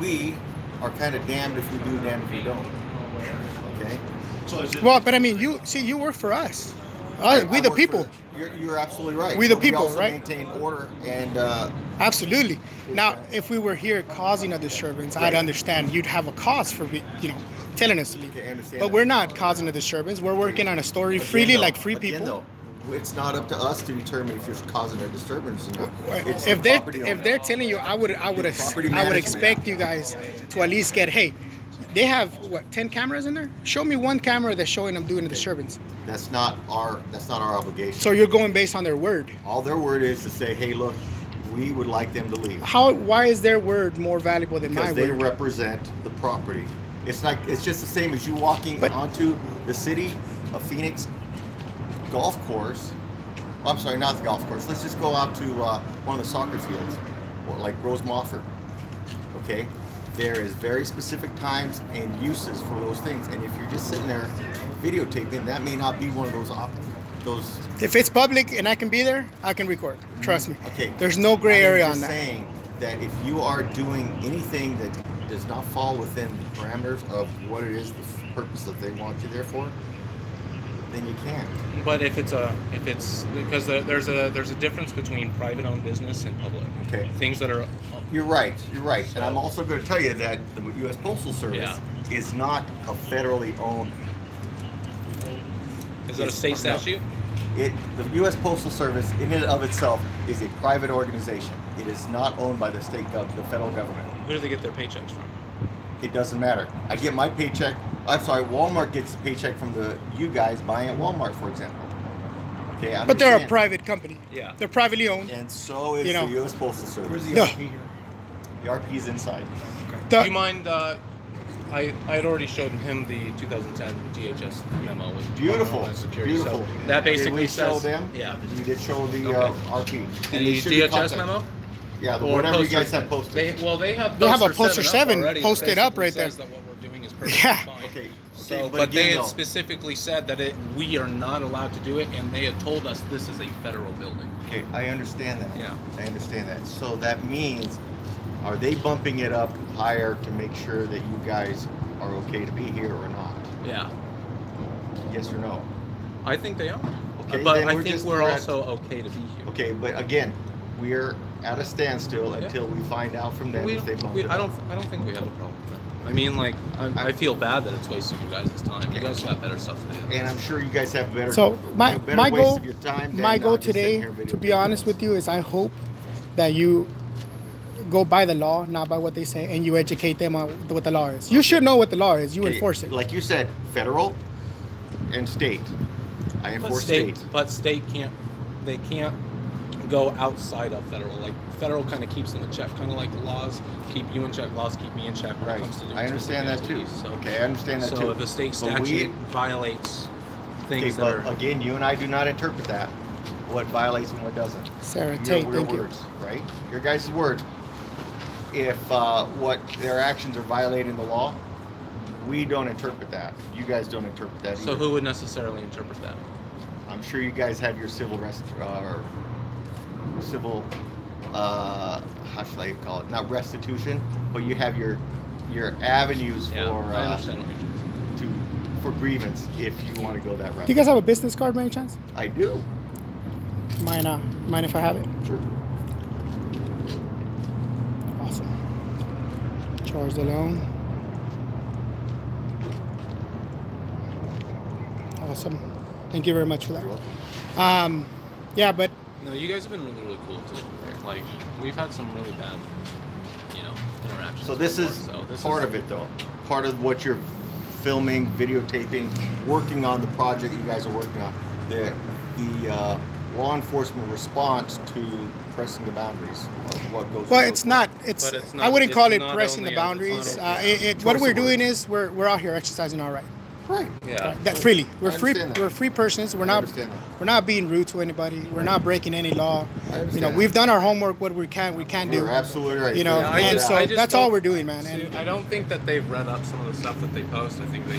S7: we are kind of damned if we do, damned if we don't. Okay.
S1: Well, but I mean, you work for us. We the
S7: work
S1: people.
S7: You're absolutely right.
S1: We the
S7: But
S1: people,
S7: also
S1: right?
S7: maintain order and
S1: Absolutely. Now, if we were here causing a disturbance, I'd
S7: Right.
S1: understand. You'd have a cause for, telling us to leave.
S7: Okay, I understand
S1: But
S7: that.
S1: we're not causing a disturbance. We're working on a story
S7: Again,
S1: freely,
S7: though,
S1: like free
S7: again,
S1: people.
S7: though, it's not up to us to determine if you're causing a disturbance or not. It's
S1: If
S7: the
S1: they're
S7: property
S1: if
S7: owner.
S1: they're telling you, I would
S7: Property
S1: I would
S7: management.
S1: expect you guys to at least get, hey, they have what, 10 cameras in there? Show me one camera that's showing them doing a disturbance.
S7: That's not our obligation.
S1: So you're going based on their word.
S7: All their word is to say, hey, look, we would like them to leave.
S1: Why is their word more valuable than my
S7: Because they
S1: word?
S7: represent the property. It's just the same as you walking onto the city of Phoenix golf course. Oh, I'm sorry, not the golf course. Let's just go out to one of the soccer fields, or like Rose Mofford. Okay, there is very specific times and uses for those things, and if you're just sitting there videotaping, that may not be one of those.
S1: If it's public and I can be there, I can record. Trust me.
S7: Okay.
S1: There's no gray area
S7: I'm
S1: on
S7: just
S1: that.
S7: saying that if you are doing anything that does not fall within the parameters of what it is, the purpose that they want you there for, then you can't.
S5: But if it's because there's a difference between private owned business and public.
S7: Okay.
S5: Things that are.
S7: You're right. And I'm also going to tell you that the U.S. Postal Service is not a federally owned.
S5: Is that a state statute?
S7: The U.S. Postal Service, in and of itself, is a private organization. It is not owned by the federal government.
S5: Who do they get their paychecks from?
S7: It doesn't matter. I get my paycheck. I'm sorry, Walmart gets a paycheck from you guys buying at Walmart, for example. Okay,
S1: But they're a private company.
S5: Yeah.
S1: They're privately owned.
S7: And so is the U.S. Postal Service.
S8: Where's the
S1: No.
S8: RP here?
S7: The RP is inside.
S5: Do you mind? I had already showed him the 2010 DHS memo with
S7: Beautiful.
S5: Homeland Security.
S7: Beautiful.
S5: So that basically
S7: Did we show
S5: says
S7: them?
S5: Yeah.
S7: We did show the
S5: Okay.
S7: RP. And
S5: The
S7: they should be
S5: DHS
S7: contacted.
S5: memo.
S7: Yeah,
S5: Or
S7: whatever you
S5: poster
S7: guys have
S5: seven.
S7: posted.
S5: They have
S1: They have a
S5: poster
S1: poster 7
S5: already that
S1: posted up
S5: basically
S1: right there.
S5: says that what we're doing is perfectly
S1: Yeah.
S5: fine.
S7: Okay.
S5: So,
S7: but
S5: but they
S7: again,
S5: had
S7: though,
S5: specifically said that we are not allowed to do it, and they had told us this is a federal building.
S7: okay, I understand that.
S5: Yeah.
S7: I understand that. So that means, are they bumping it up higher to make sure that you guys are okay to be here or not?
S5: Yeah,
S7: Yes or no?
S5: I think they are.
S7: Okay,
S5: but
S7: then
S5: I
S7: we're
S5: think
S7: just-
S5: we're
S7: we're at-
S5: also okay to be here.
S7: Okay, but again, we're at a standstill
S5: Yeah.
S7: until we find out from them if they bump it
S5: I
S7: up.
S5: don't think we have a problem with that. I mean, like, I feel bad that it's wasting you guys' time. You guys got better stuff to do.
S7: And I'm sure you guys have better.
S1: So my
S7: better waste
S1: goal,
S7: of your time
S1: my
S7: than,
S1: goal
S7: just sitting
S1: today,
S7: here
S1: to be
S7: videotaping.
S1: honest with you, is I hope that you go by the law, not by what they say, and you educate them on what the law is. You should know what the law is. You
S7: Okay,
S1: enforce it.
S7: Like you said, federal and state. I
S5: But
S7: enforce state.
S5: state can't go outside of federal. Like federal kind of keeps them in check, kind of like the laws keep you in check, laws keep me in check when
S7: Right.
S5: it comes to doing
S7: I understand that too.
S5: entities. So,
S7: Okay, I understand that
S5: so
S7: too.
S5: if a state
S7: But we-
S5: statute violates
S7: Okay,
S5: things that
S7: but
S5: are
S7: again, you and I do not interpret that. What violates and what doesn't.
S1: Sarah
S7: Your
S1: Tate,
S7: real
S1: thank you.
S7: words, right? Your guys' words. If what their actions are violating the law, we don't interpret that. You guys don't interpret that
S5: so
S7: either.
S5: who would necessarily interpret that?
S7: I'm sure you guys have your civil how should I call it? Not restitution, but you have your avenues
S5: Yeah,
S7: for
S5: I understand what you're saying.
S7: for grievance if you want to go that route.
S1: Do you guys have a business card by any chance?
S7: I do.
S1: Mind if I have it?
S7: Sure.
S1: Awesome. Charge the loan. Awesome. Thank you very much for that. Yeah, but
S5: No, you guys have been really, really cool too. Like we've had some really bad, interactions.
S7: So this
S5: before,
S7: is
S5: so this
S7: part
S5: is,
S7: of it, though. Part of what you're filming, videotaping, working on the project you guys are working on. The law enforcement response to pressing the boundaries of what goes.
S1: well, it's not. It's.
S5: But it's
S1: I
S5: not-
S1: wouldn't
S5: it's
S1: call it
S5: not
S1: pressing the
S5: only
S1: boundaries.
S5: it's
S1: What
S7: Choice
S1: we're
S7: of
S1: doing
S7: words.
S1: is we're out here exercising our right.
S7: Right.
S5: Yeah.
S1: That freely. We're
S7: I
S1: free.
S7: understand that.
S1: We're free persons. We're
S7: I
S1: not.
S7: understand that.
S1: We're not being rude to anybody. We're not breaking any law.
S7: I understand
S1: We've done our homework. What we can do.
S7: You're absolutely right.
S1: You know,
S5: Yeah, I
S1: and
S5: just-
S1: so
S5: I just
S1: that's all
S5: don't-
S1: we're doing, man. And
S5: I don't think that they've read up some of the stuff that they post. I think they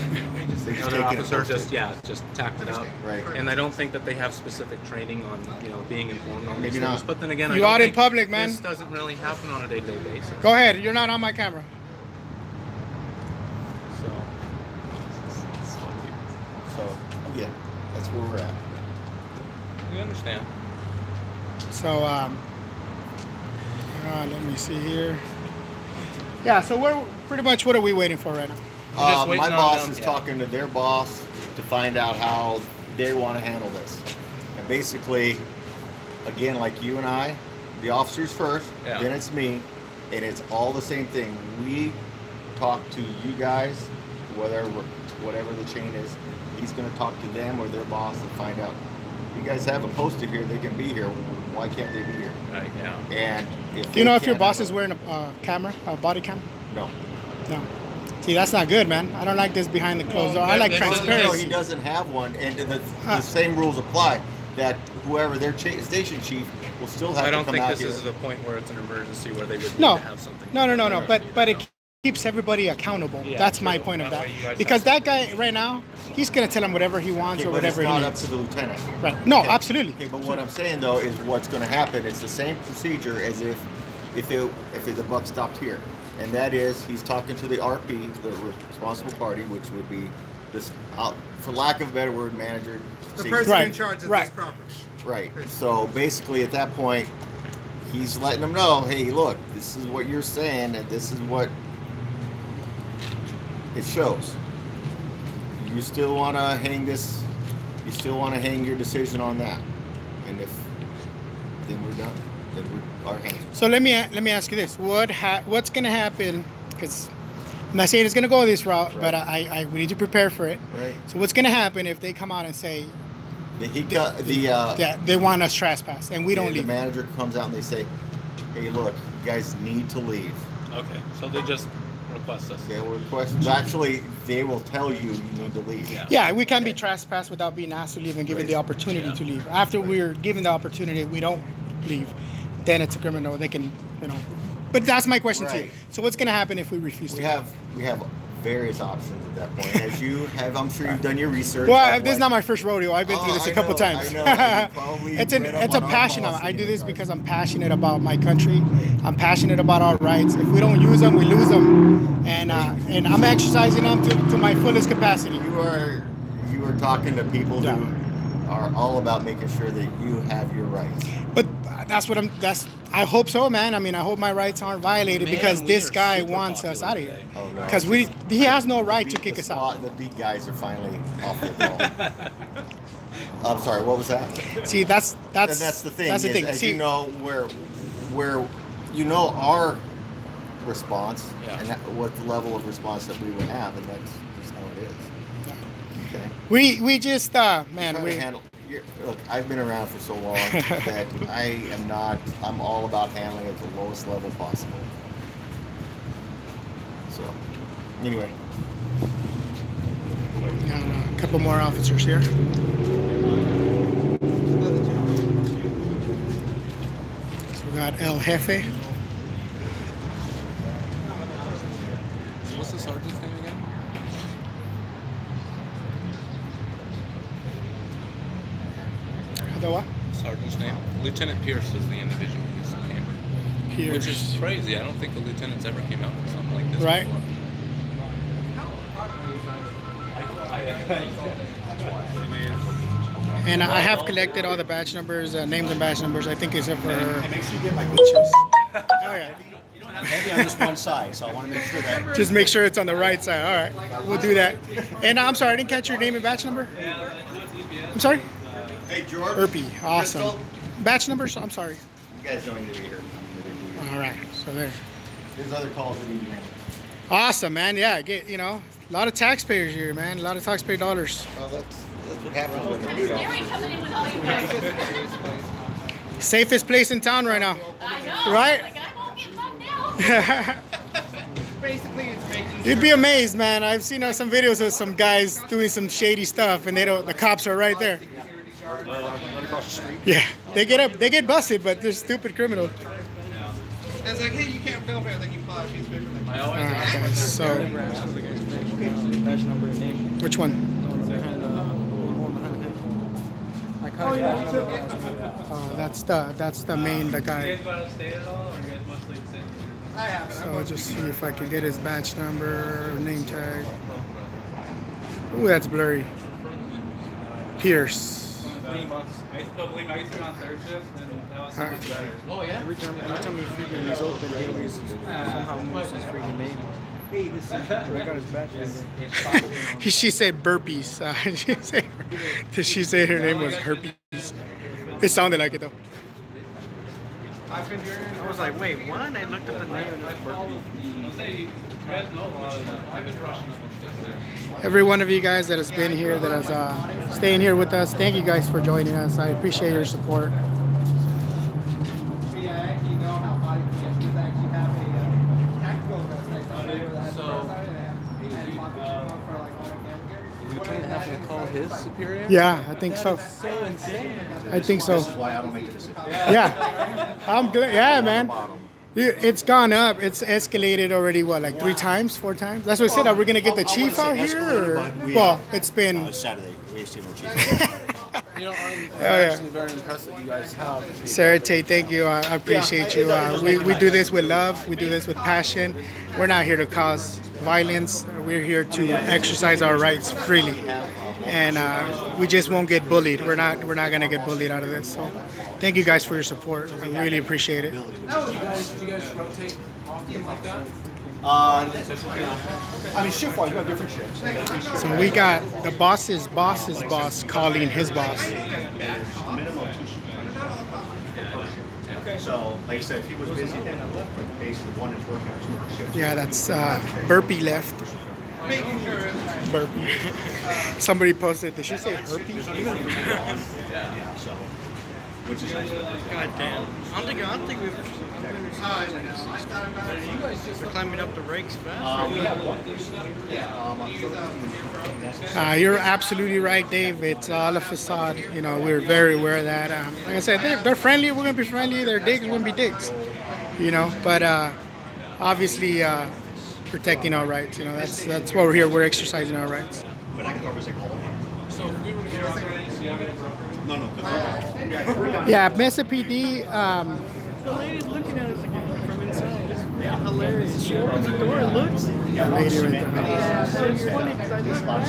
S5: just
S7: They just
S5: another
S7: take it and
S5: officer
S7: post it.
S5: just tacked it up.
S7: Right.
S5: And I don't think that they have specific training on being informed on these
S7: Maybe
S5: things.
S7: not.
S5: But then again,
S1: You
S5: I don't
S1: out in
S5: think
S1: public, man.
S5: This doesn't really happen on a day-to-day basis.
S1: go ahead. You're not on my camera.
S5: So
S7: So yeah, that's where we're at.
S5: We understand.
S1: So, let me see here. Yeah, so we're pretty much, what are we waiting for right now?
S7: My boss is talking to their boss to find out how they want to handle this. And basically, again, like you and I, the officers first, then it's me, and it's all the same thing. We talk to you guys, whatever the chain is. He's going to talk to them or their boss and find out. You guys have them posted here, they can be here. Why can't they be here?
S5: Right, yeah.
S7: And
S1: do you know if your boss is wearing a camera, a body cam?
S7: No.
S1: No. See, that's not good, man. I don't like this behind the closed door. I like transparency.
S7: No, he doesn't have one, and the same rules apply. That whoever their station chief will still have to come out here.
S5: I don't think this is the point where it's an emergency where they would need to have something.
S1: No. But it keeps everybody accountable.
S5: Yeah,
S1: that's my point of that. Because that guy right now, he's gonna tell him whatever he wants or whatever he needs.
S7: But it's not up to the lieutenant.
S1: Right. No, absolutely.
S7: Okay, but what I'm saying though is what's going to happen. It's the same procedure as if the buck stopped here, and that is he's talking to the RP, the responsible party, which would be this, for lack of a better word, manager.
S2: The person in charge of this property.
S7: Right. So basically, at that point, he's letting them know, hey, look, this is what you're saying, and this is what it shows. You still want to hang this? You still want to hang your decision on that? And then we're done. Then we're our hands.
S1: So let me ask you this: what's going to happen? Because I'm not saying it's going to go this route, but we need to prepare for it.
S7: Right.
S1: So what's going to happen if they come out and say they want us trespass and we don't leave?
S7: The manager comes out and they say, hey, look, you guys need to leave.
S5: Okay, so they just request us.
S7: They will request. Actually, they will tell you need to leave.
S1: Yeah, we can't be trespassed without being asked to leave and given the opportunity to leave. After we're given the opportunity, we don't leave. Then it's a criminal. They can, But that's my question to you. So what's going to happen if we refuse to?
S7: We have various options at that point. As you have, I'm sure you've done your research.
S1: Well, this is not my first rodeo. I've been through this a couple times.
S7: I know.
S1: It's a passion. I do this because I'm passionate about my country. I'm passionate about our rights. If we don't use them, we lose them. And I'm exercising them to my fullest capacity.
S7: You are talking to people who are all about making sure that you have your rights.
S1: But I hope so, man. I mean, I hope my rights aren't violated because this guy wants us out of here. Because he has no right to kick us out.
S7: The big guys are finally off the ball. I'm sorry, what was that?
S1: See, that's the thing.
S7: That's the thing. As you know, where you know our response and what the level of response that we would have, and that's just how it is. Okay.
S1: We just
S7: Look, I've been around for so long that I'm all about handling it at the lowest level possible. So, anyway.
S1: Got a couple more officers here. So we got El Jefe.
S5: What's the sergeant's name again?
S1: The what?
S5: Sergeant's name. Lieutenant Pierce is the individual who's came.
S1: Pierce.
S5: Which is crazy. I don't think the lieutenants ever came out with something like this
S1: right.
S5: before.
S1: And I have collected all the badge numbers, names and badge numbers. I think except for
S7: Make sure you get my Maybe on this one side, so I want to make sure that.
S1: Just make sure it's on the right side. All right, we'll do that. And I'm sorry, I didn't catch your name and badge number. I'm sorry.
S7: Hey, George.
S1: Irpy, awesome. Batch numbers? I'm sorry.
S7: You guys don't need to be here.
S1: All right, so there.
S7: There's other calls that need to be made.
S1: Awesome, man. Yeah, a lot of taxpayers here, man. A lot of taxpayer dollars.
S7: Well, that's what happens when they do that.
S1: Safest place in town right now. Right?
S2: Basically, it's making.
S1: You'd be amazed, man. I've seen some videos of some guys doing some shady stuff, and the cops are right there. Yeah, they get busted, but they're stupid criminals.
S2: It's like, hey, you can't film here, then you flash these pictures.
S1: Okay, so which one? That's the main guy. So I'll just see if I can get his badge number, name tag. Ooh, that's blurry. Pierce.
S6: 3 months. I used to believe I used to be on third shift, and that was so much better.
S5: Oh yeah.
S9: Every time he freaking is open, he always somehow moves his freaking name. I got his badge.
S1: She said burpees. She said her name was herpes. It sounded like it though.
S9: I was like, wait, what? I looked up the name and it was burpees.
S1: Every one of you guys that has been here, that has staying here with us, thank you guys for joining us. I appreciate your support.
S9: Call his superior?
S1: Yeah, I think so.
S9: So insane.
S1: I think so.
S7: That's why I don't make a decision.
S1: Yeah, I'm good. Yeah, man. It's gone up. It's escalated already. What, like 3 times, 4 times? That's what I said. Are we gonna get the chief out here? Or? Well, it's been
S7: Saturday. We ain't seen no chief.
S9: You know, I'm actually very impressed that you guys have.
S1: Sarah Tate, thank you. I appreciate you. We do this with love. We do this with passion. We're not here to cause violence. We're here to exercise our rights freely, and we just won't get bullied. We're not gonna get bullied out of this. So, thank you guys for your support. I really appreciate it.
S6: Do you guys rotate often like that?
S7: I mean, shift-wise, we have different shifts.
S1: So we got the boss's boss's boss calling his boss.
S7: Minimum 2 shifts. So, like I said, if he was busy, then basically one is working on 2 shifts.
S1: Yeah, that's Burpee left. Burpee. Somebody posted, did she say herpes?
S7: Yeah, so, which is nice.
S9: God damn. I don't think we've. You guys just are climbing up the rakes fast.
S7: We have one.
S1: You're absolutely right, Dave. It's all a facade. You know, we're very aware of that. Like I said, they're friendly. We're gonna be friendly. They're dicks. We're gonna be dicks. You know, but obviously protecting our rights. You know, that's why we're here. We're exercising our rights.
S6: So if we were to get around there,
S7: No.
S1: Yeah, Mesa PD.
S9: The lady's looking at us again from inside. It's hilarious. She opens the door and looks.
S1: Lady right there.
S9: It's funny because I look back.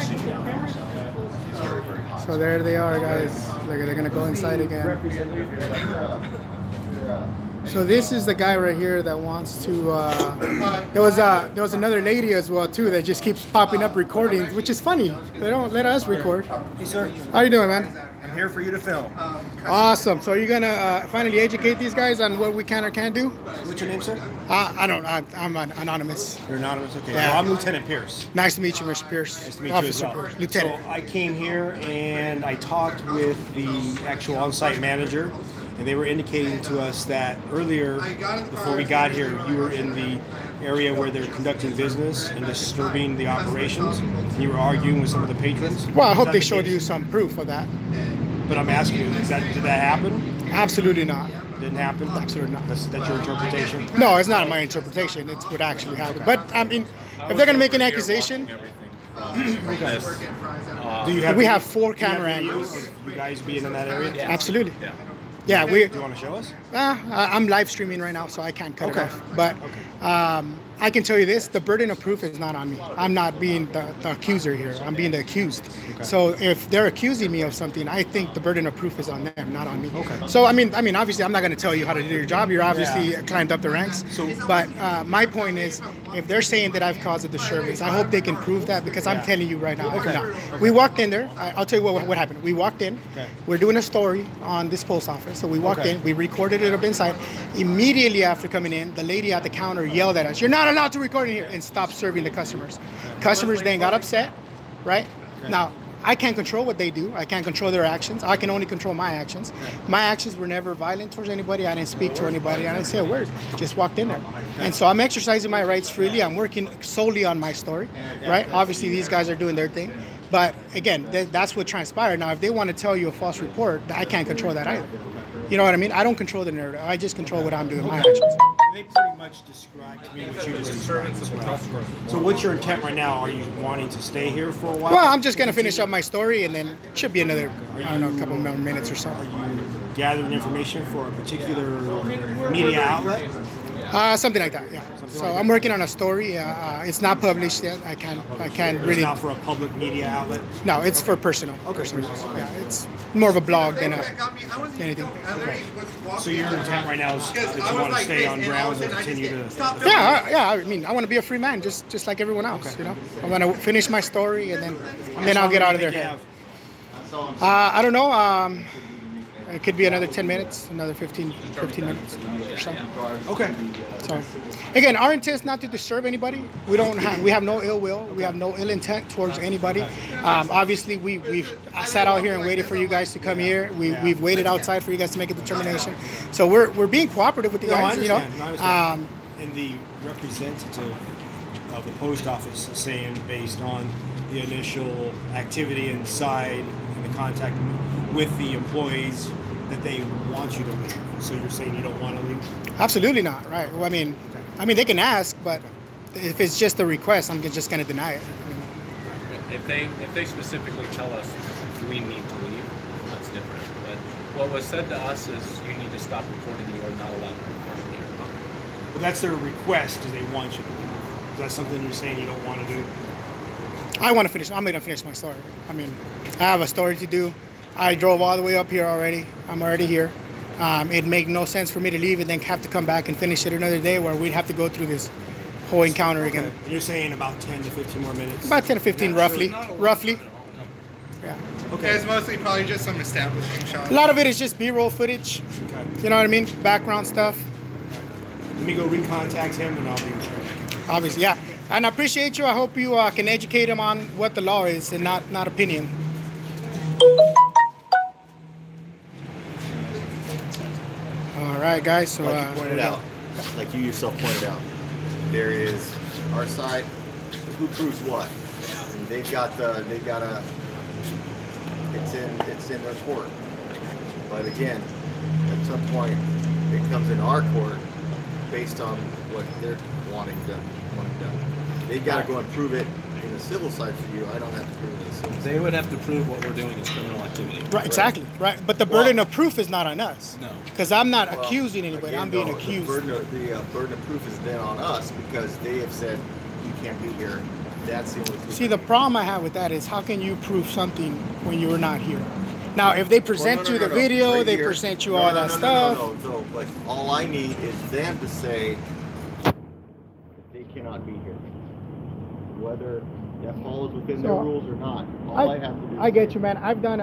S1: So there they are, guys. Look, they're gonna go inside again. So this is the guy right here that wants to. There was another lady as well too that just keeps popping up recordings, which is funny. They don't let us record.
S10: Hey, sir.
S1: How you doing, man?
S10: I'm here for you to film.
S1: Awesome. So you're gonna finally educate these guys on what we can or can't do?
S10: What's your name, sir?
S1: I'm anonymous.
S10: You're anonymous? Okay.
S1: Yeah.
S10: Well, I'm Lieutenant Pierce.
S1: Nice to meet you, Mr. Pierce.
S10: Nice to meet you as well.
S1: Pierce. Lieutenant.
S10: So I came here and I talked with the actual on-site manager, and they were indicating to us that earlier, before we got here, you were in the area where they're conducting business and disturbing the operations. And you were arguing with some of the patrons.
S1: Well, I
S10: Is
S1: hope
S10: that
S1: they
S10: the
S1: showed
S10: case?
S1: you some proof of that.
S10: But I'm asking you, did that happen?
S1: Absolutely not.
S10: Didn't happen?
S1: Absolutely not.
S10: That's your interpretation?
S1: No, it's not my interpretation. It's what actually happened. But I mean, if they're gonna make an accusation,
S10: Do you have
S1: we have
S10: videos-
S1: 4
S10: do you have
S1: camera
S10: videos
S1: angles.
S10: of you guys being in that area?
S1: Absolutely. Yeah, we.
S10: Do you want to show us?
S1: I'm live streaming right now, so I can't cut it off. But I can tell you this: the burden of proof is not on me. I'm not being the accuser here. I'm being the accused. So if they're accusing me of something, I think the burden of proof is on them, not on me. So I mean, obviously, I'm not going to tell you how to do your job. You're obviously climbed up the ranks. But my point is, if they're saying that I've caused a disturbance, I hope they can prove that, because I'm telling you right now. No. We walked in there. I'll tell you what happened. We walked in. We're doing a story on this post office. So we walked in. We recorded it up inside. Immediately after coming in, the lady at the counter yelled at us, "You're not allowed to record in here," and stopped serving the customers. Customers then got upset, right? Now, I can't control what they do. I can't control their actions. I can only control my actions. My actions were never violent towards anybody. I didn't speak to anybody. I didn't say a word. Just walked in there. And so I'm exercising my rights freely. I'm working solely on my story, right? Obviously, these guys are doing their thing. But again, that's what transpired. Now, if they want to tell you a false report, I can't control that either. You know what I mean? I don't control the narrative. I just control what I'm doing, my actions.
S10: They pretty much described to me what you just described as well. So what's your intent right now? Are you wanting to stay here for a while?
S1: Well, I'm just going to finish up my story, and then it should be another, I don't know, a couple more minutes or so.
S10: Are you gathering information for a particular media outlet?
S1: Something like that, yeah. So I'm working on a story. It's not published yet. I can't
S10: It's
S1: really.
S10: not for a public media outlet.
S1: No, it's for personal.
S10: Okay.
S1: Personal. Yeah, it's more of a blog than anything.
S10: So your intent right now is that you want to stay on grounds and continue to.
S1: Yeah. I mean, I want to be a free man, just like everyone else. You know, I want to finish my story and then I'll get out of their head. I don't know. It could be another 10 minutes, another 15 minutes or so.
S10: Okay.
S1: So, again, our intent is not to disturb anybody. We have no ill will. We have no ill intent towards anybody. Obviously, we've sat out here and waited for you guys to come here. We've waited outside for you guys to make a determination. So we're being cooperative with you guys.
S10: I understand. And the representative of the post office is saying, based on the initial activity inside and the contact with the employees, that they want you to leave. So you're saying you don't want to leave?
S1: Absolutely not. Right. Well, I mean, they can ask, but if it's just a request, I'm just going to deny it.
S5: If they specifically tell us we need to leave, that's different. But what was said to us is you need to stop recording. You are not allowed to record here.
S10: Well, that's their request, is they want you to leave. Is that something you're saying you don't want to do?
S1: I want to finish. I'm going to finish my story. I mean, I have a story to do. I drove all the way up here already. I'm already here. It'd make no sense for me to leave and then have to come back and finish it another day where we'd have to go through this whole encounter again.
S10: And you're saying about 10 to 15 more minutes?
S1: About 10 to 15, roughly. Yeah.
S2: Okay. It's mostly probably just some establishing shots.
S1: A lot of it is just B-roll footage.
S10: Okay.
S1: You know what I mean? Background stuff.
S10: Let me go recontact him and I'll be in charge.
S1: Obviously, yeah. And I appreciate you. I hope you can educate him on what the law is and not opinion. All right, guys. So
S7: like you pointed out, like you yourself pointed out, there is our side. Who proves what? And they've got a. It's in their court. But again, at some point, it comes in our court based on what they're wanting done. They've got to go and prove it in the civil side for you. I don't have to prove it in the civil side.
S5: They would have to prove what we're doing is criminal activity.
S1: Right, exactly. Right, but the burden of proof is not on us.
S5: No.
S1: Because I'm not accusing anybody.
S7: Again,
S1: I'm being
S7: the
S1: accused.
S7: burden of proof is then on us because they have said you can't be here. That's the only proof.
S1: See, the problem I have with that is how can you prove something when you were not here? Now, if they present you the video,
S7: right
S1: they
S7: here.
S1: present you all that stuff.
S7: No. But all I need is them to say that they cannot be here. Whether that falls within their rules or not. All I have to do.
S1: I get you, man. I've done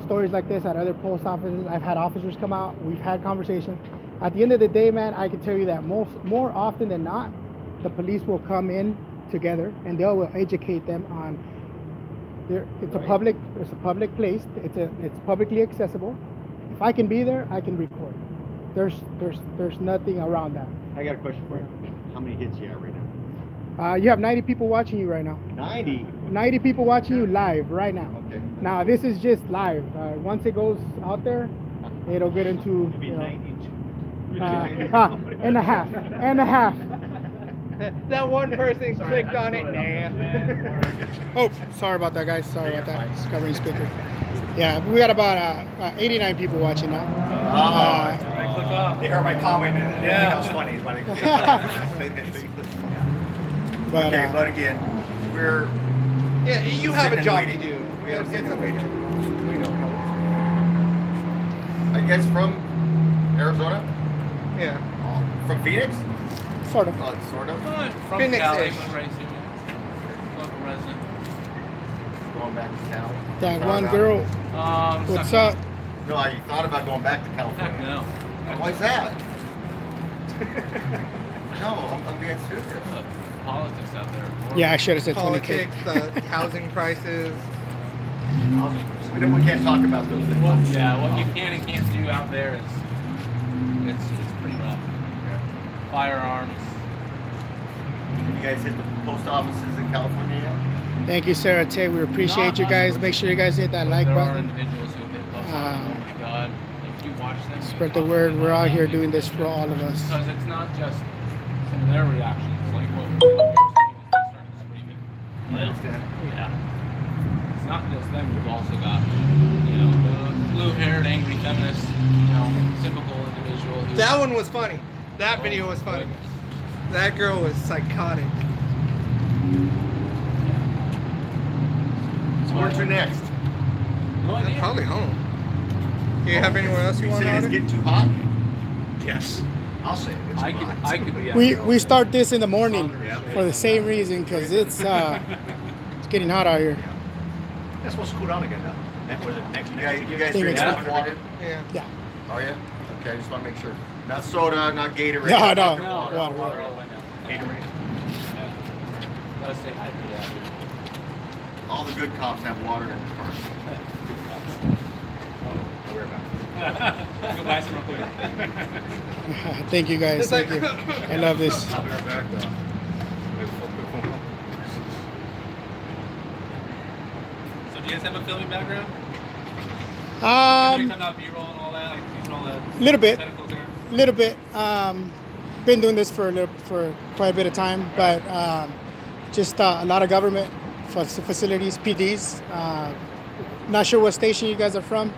S1: stories like this at other post offices. I've had officers come out. We've had conversations. At the end of the day, man, I can tell you that more often than not, the police will come in together and they will educate them on. It's a public place. It's publicly accessible. If I can be there, I can record. There's nothing around that.
S7: I got a question for you. How many hits you have right now?
S1: You have 90 people watching you right now.
S7: 90?
S1: 90 people watching you live right now.
S7: Okay.
S1: Now this is just live. Once it goes out there, it'll get into and a half.
S2: That one person clicked on it. Nah.
S1: Oh, sorry about that, guys. Sorry about that. It's covering speaker. Yeah, we got about 89 people watching now.
S7: They heard my comment and they think I was funny.
S1: But,
S7: but again, we're
S2: you have a job to
S7: waiting.
S2: do.
S7: We are sitting and waiting. We don't know. I guess from Arizona?
S2: Yeah.
S7: From Phoenix?
S1: Sort of.
S7: Sort of.
S5: From
S2: Phoenix
S5: Cali,
S2: ish.
S5: when raising it. Local resident.
S7: Going back to town.
S1: That one girl. What's up?
S7: No, you thought about going back to California.
S5: Heck no.
S7: Why's that? No, I'm being serious.
S5: Politics out there.
S1: Yeah, I should have said 20K.
S2: Politics, housing prices.
S7: We can't talk about those things.
S5: Well, yeah, what you can and can't do out there is it's pretty rough. Firearms.
S7: You guys hit the post offices in California yet?
S1: Thank you, Sarah Tay. We appreciate you guys. Make sure you guys hit that like
S5: There are
S1: button.
S5: individuals who hit post offices. Oh my God. If you watch them,
S1: Spread the word. We're out here doing this for all of us.
S5: because it's not just some of their reactions. Like what you're saying is they started screaming.
S7: I understand.
S5: Yeah. It's not just them. You've also got, the blue-haired, angry feminist, typical individual. Who,
S2: That one was funny. That video was funny. That girl was psychotic.
S7: So where's your next?
S2: Probably home. Do you have anywhere else you want to
S7: It's
S2: order?
S7: getting too hot?
S10: Yes.
S7: I'll say it. It's hot.
S6: I could, yeah.
S1: We start this in the morning for the same reason, because it's getting hot out here.
S7: That's supposed to cool down again now. That was it next. You guys
S1: Think
S7: drink
S1: it's
S7: enough
S1: fine.
S7: water?
S2: Yeah.
S1: Yeah.
S7: Are you? Okay, I just want to make sure. Not soda, not Gatorade.
S1: No.
S6: Water all the way now.
S7: Gatorade.
S6: Let us say hi to that.
S7: All the good cops have water in their cars.
S6: Go buy some real quick.
S1: Thank you guys. Thank you. I love this.
S7: I'll be right back though.
S6: So do you guys have a filming background? Coming out B-roll and all that, like using all the
S1: Little bit.
S6: technicals there?
S1: Little bit. Been doing this for quite a bit of time, but just a lot of government facilities, PDs. Not sure what station you guys are from,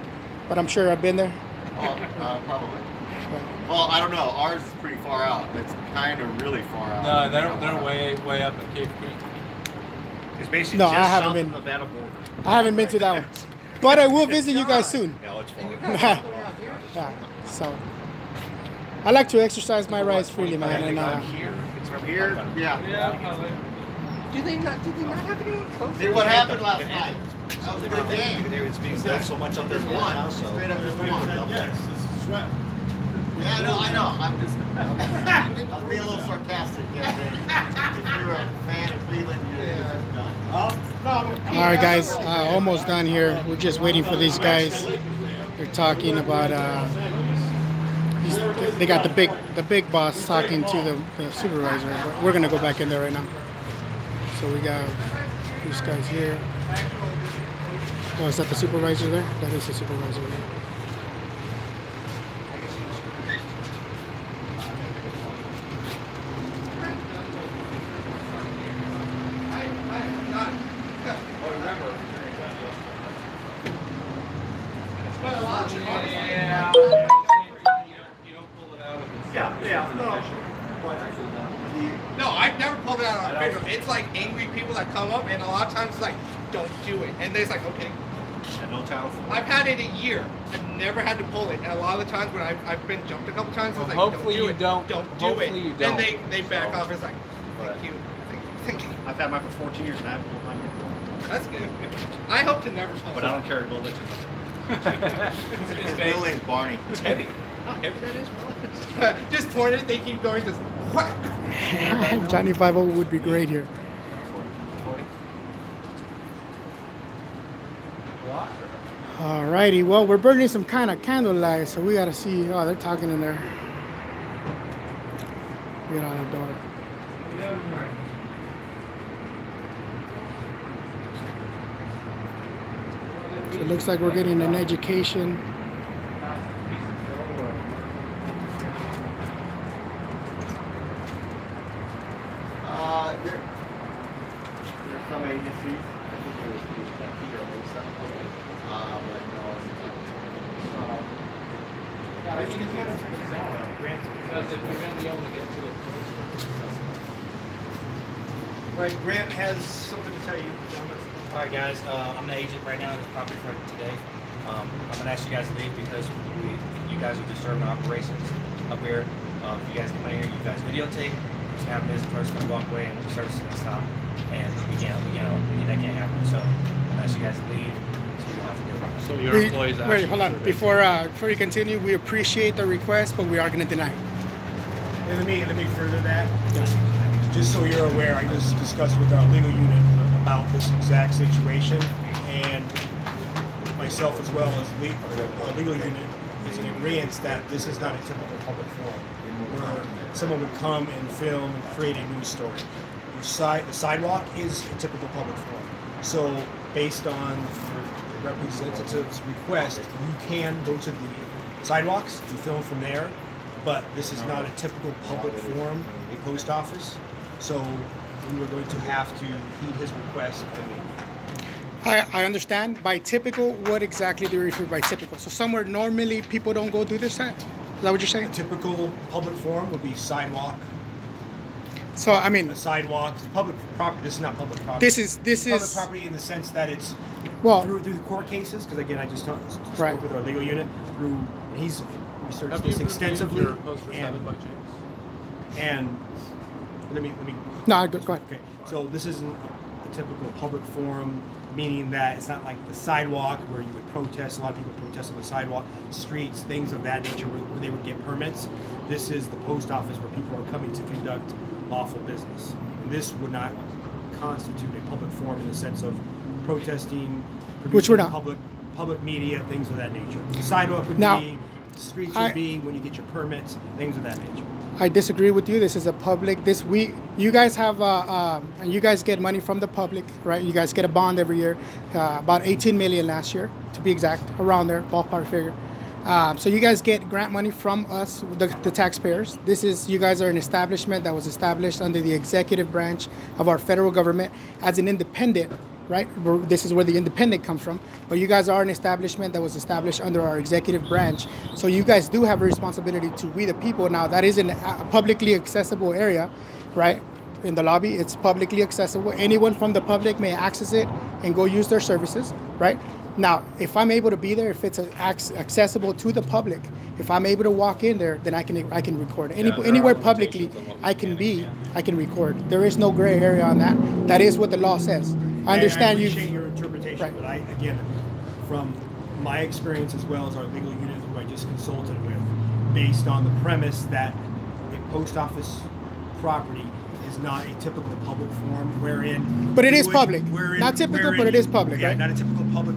S1: but I'm sure I've been there.
S7: Probably. Well, I don't know. Ours is pretty far out. It's kind of really far out.
S6: No, they're way up at Cape Creek.
S7: It's basically
S1: No,
S7: just
S1: I haven't
S7: south
S1: been.
S7: of Nevada border.
S1: I haven't been to that one, but I will visit you guys soon.
S7: No, it's far.
S1: Yeah, so I like to exercise my rights freely, man. And
S7: It's from here. Yeah.
S2: Do they not have any close?
S7: See what happened last night? That was a good game.
S10: It's being built so much up there
S7: There's one. Straight up, there's one.
S10: Yes, this is sweat.
S7: Yeah, no, I know. I'm just, I'm being a little sarcastic. Yeah, if you're a fan of Cleveland, you're done.
S1: all right, guys, almost done here. We're just waiting for these guys. They're talking about. They got the big boss talking to the supervisor. But we're gonna go back in there right now. So we got these guys here. Oh, is that the supervisor there? That is the supervisor there.
S2: No, I've never pulled it out on video. It's like angry people that come up, and a lot of times it's like, don't do it. And they're like, okay.
S7: No towel.
S2: I've had it a year. I've never had to pull it. And a lot of the times when I've been jumped a couple times, it's like,
S6: Hopefully
S2: don't do
S6: you
S2: it.
S6: don't.
S2: Don't do
S6: Hopefully
S2: it.
S6: you
S2: Then
S6: don't.
S2: they back off. It's like, thank you. Thank you.
S7: I've had mine for 14 years and I haven't pulled mine yet.
S2: That's good. I hope to never pull
S7: But
S2: it.
S7: I don't care. Go let you. His real name's Barney.
S2: Teddy. How heavy that is, bro. Just point it, they keep going, just whack.
S1: Johnny 5 would be great here. Alrighty, well, we're burning some kind of candlelight, so we gotta see. Oh, they're talking in there. Get out the door. So it looks like we're getting an education.
S7: There's some agencies. I think it was Peter or Lisa. But no.
S6: I think it's better for because if we're going to be able to get to it.
S10: Right, Grant has something to tell you.
S11: All right, guys. I'm the agent right now at the property for today. I'm gonna ask you guys to leave because you guys are disturbing operations up here. If you guys come in here, you guys videotape. Just have a business person come walk away and the service is gonna stop. And that can't happen. So I'm gonna ask you guys to leave. So we don't have to do it.
S3: So your employees
S1: Wait,
S3: actually
S1: hold on. Before you continue, we appreciate the request, but we are gonna deny.
S10: And let me further that. Just so you're aware, I just discussed with our legal unit about this exact situation, and myself as well as our legal unit is in agreement that this is not a typical public forum where someone would come and film and create a news story. The sidewalk is a typical public forum. So based on the representative's request, you can go to the sidewalks and film from there, but this is not a typical public forum, a post office. So we were going to have to heed his request.
S1: I understand. By typical, what exactly do you refer by typical? So somewhere normally people don't go do this at? Is that what you're saying?
S10: A typical public forum would be sidewalk.
S1: So I mean,
S10: A sidewalk, public property. This is not public property.
S1: this is
S10: public property in the sense that it's
S1: well
S10: through the court cases. Because again, I just spoke
S1: Right.
S10: with our legal unit. He's researched
S5: Have
S10: this
S5: you
S10: extensively.
S5: reviewed your poster 7 by chance?
S10: And let me.
S1: no. Go ahead.
S10: Okay, so this isn't a typical public forum, meaning that it's not like the sidewalk where you would protest. A lot of people protest on the sidewalk, streets, things of that nature where they would get permits. This is the post office where people are coming to conduct lawful business. And this would not constitute a public forum in the sense of protesting,
S1: Which we're not.
S10: Public media, things of that nature. The sidewalk would
S1: Now,
S10: be, streets would be when you get your permits, things of that nature.
S1: I disagree with you. This is a public. You guys have you guys get money from the public, right? You guys get a bond every year, about 18 million last year, to be exact, around there, ballpark figure. So you guys get grant money from us, the taxpayers. You guys are an establishment that was established under the executive branch of our federal government as an independent, right? This is where the independent comes from. But you guys are an establishment that was established under our executive branch. So you guys do have a responsibility to we the people. Now that is in a publicly accessible area, right? In the lobby, it's publicly accessible. Anyone from the public may access it and go use their services, right? Now, if I'm able to be there, if it's accessible to the public, if I'm able to walk in there, then I can record. Anywhere publicly I can record. There is no gray area on that. That is what the law says. I understand
S10: I appreciate your interpretation, right. But again, from my experience as well as our legal unit who I just consulted with, based on the premise that a post office property is not a typical public forum wherein...
S1: But it is public. Not typical, but it is public, right?
S10: Not a typical public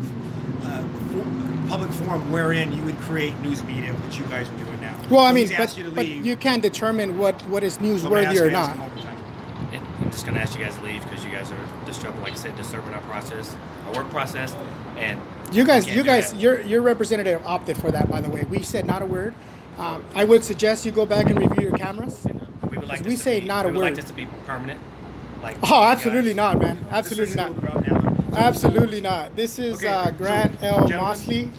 S10: forum wherein you would create news media, which you guys are doing now.
S1: Well, I mean, but you can't determine what is newsworthy or not.
S11: I'm just going to ask you guys to leave because you guys are disturbing, like I said, disturbing our work process, and your representative opted for that. By the way, we said not a word. I would suggest you go back and review your cameras. We would like
S1: we say not a word.
S11: We would like this to be permanent.
S1: Oh, absolutely not, man. Absolutely not. Absolutely not. This is Grant L. Mosley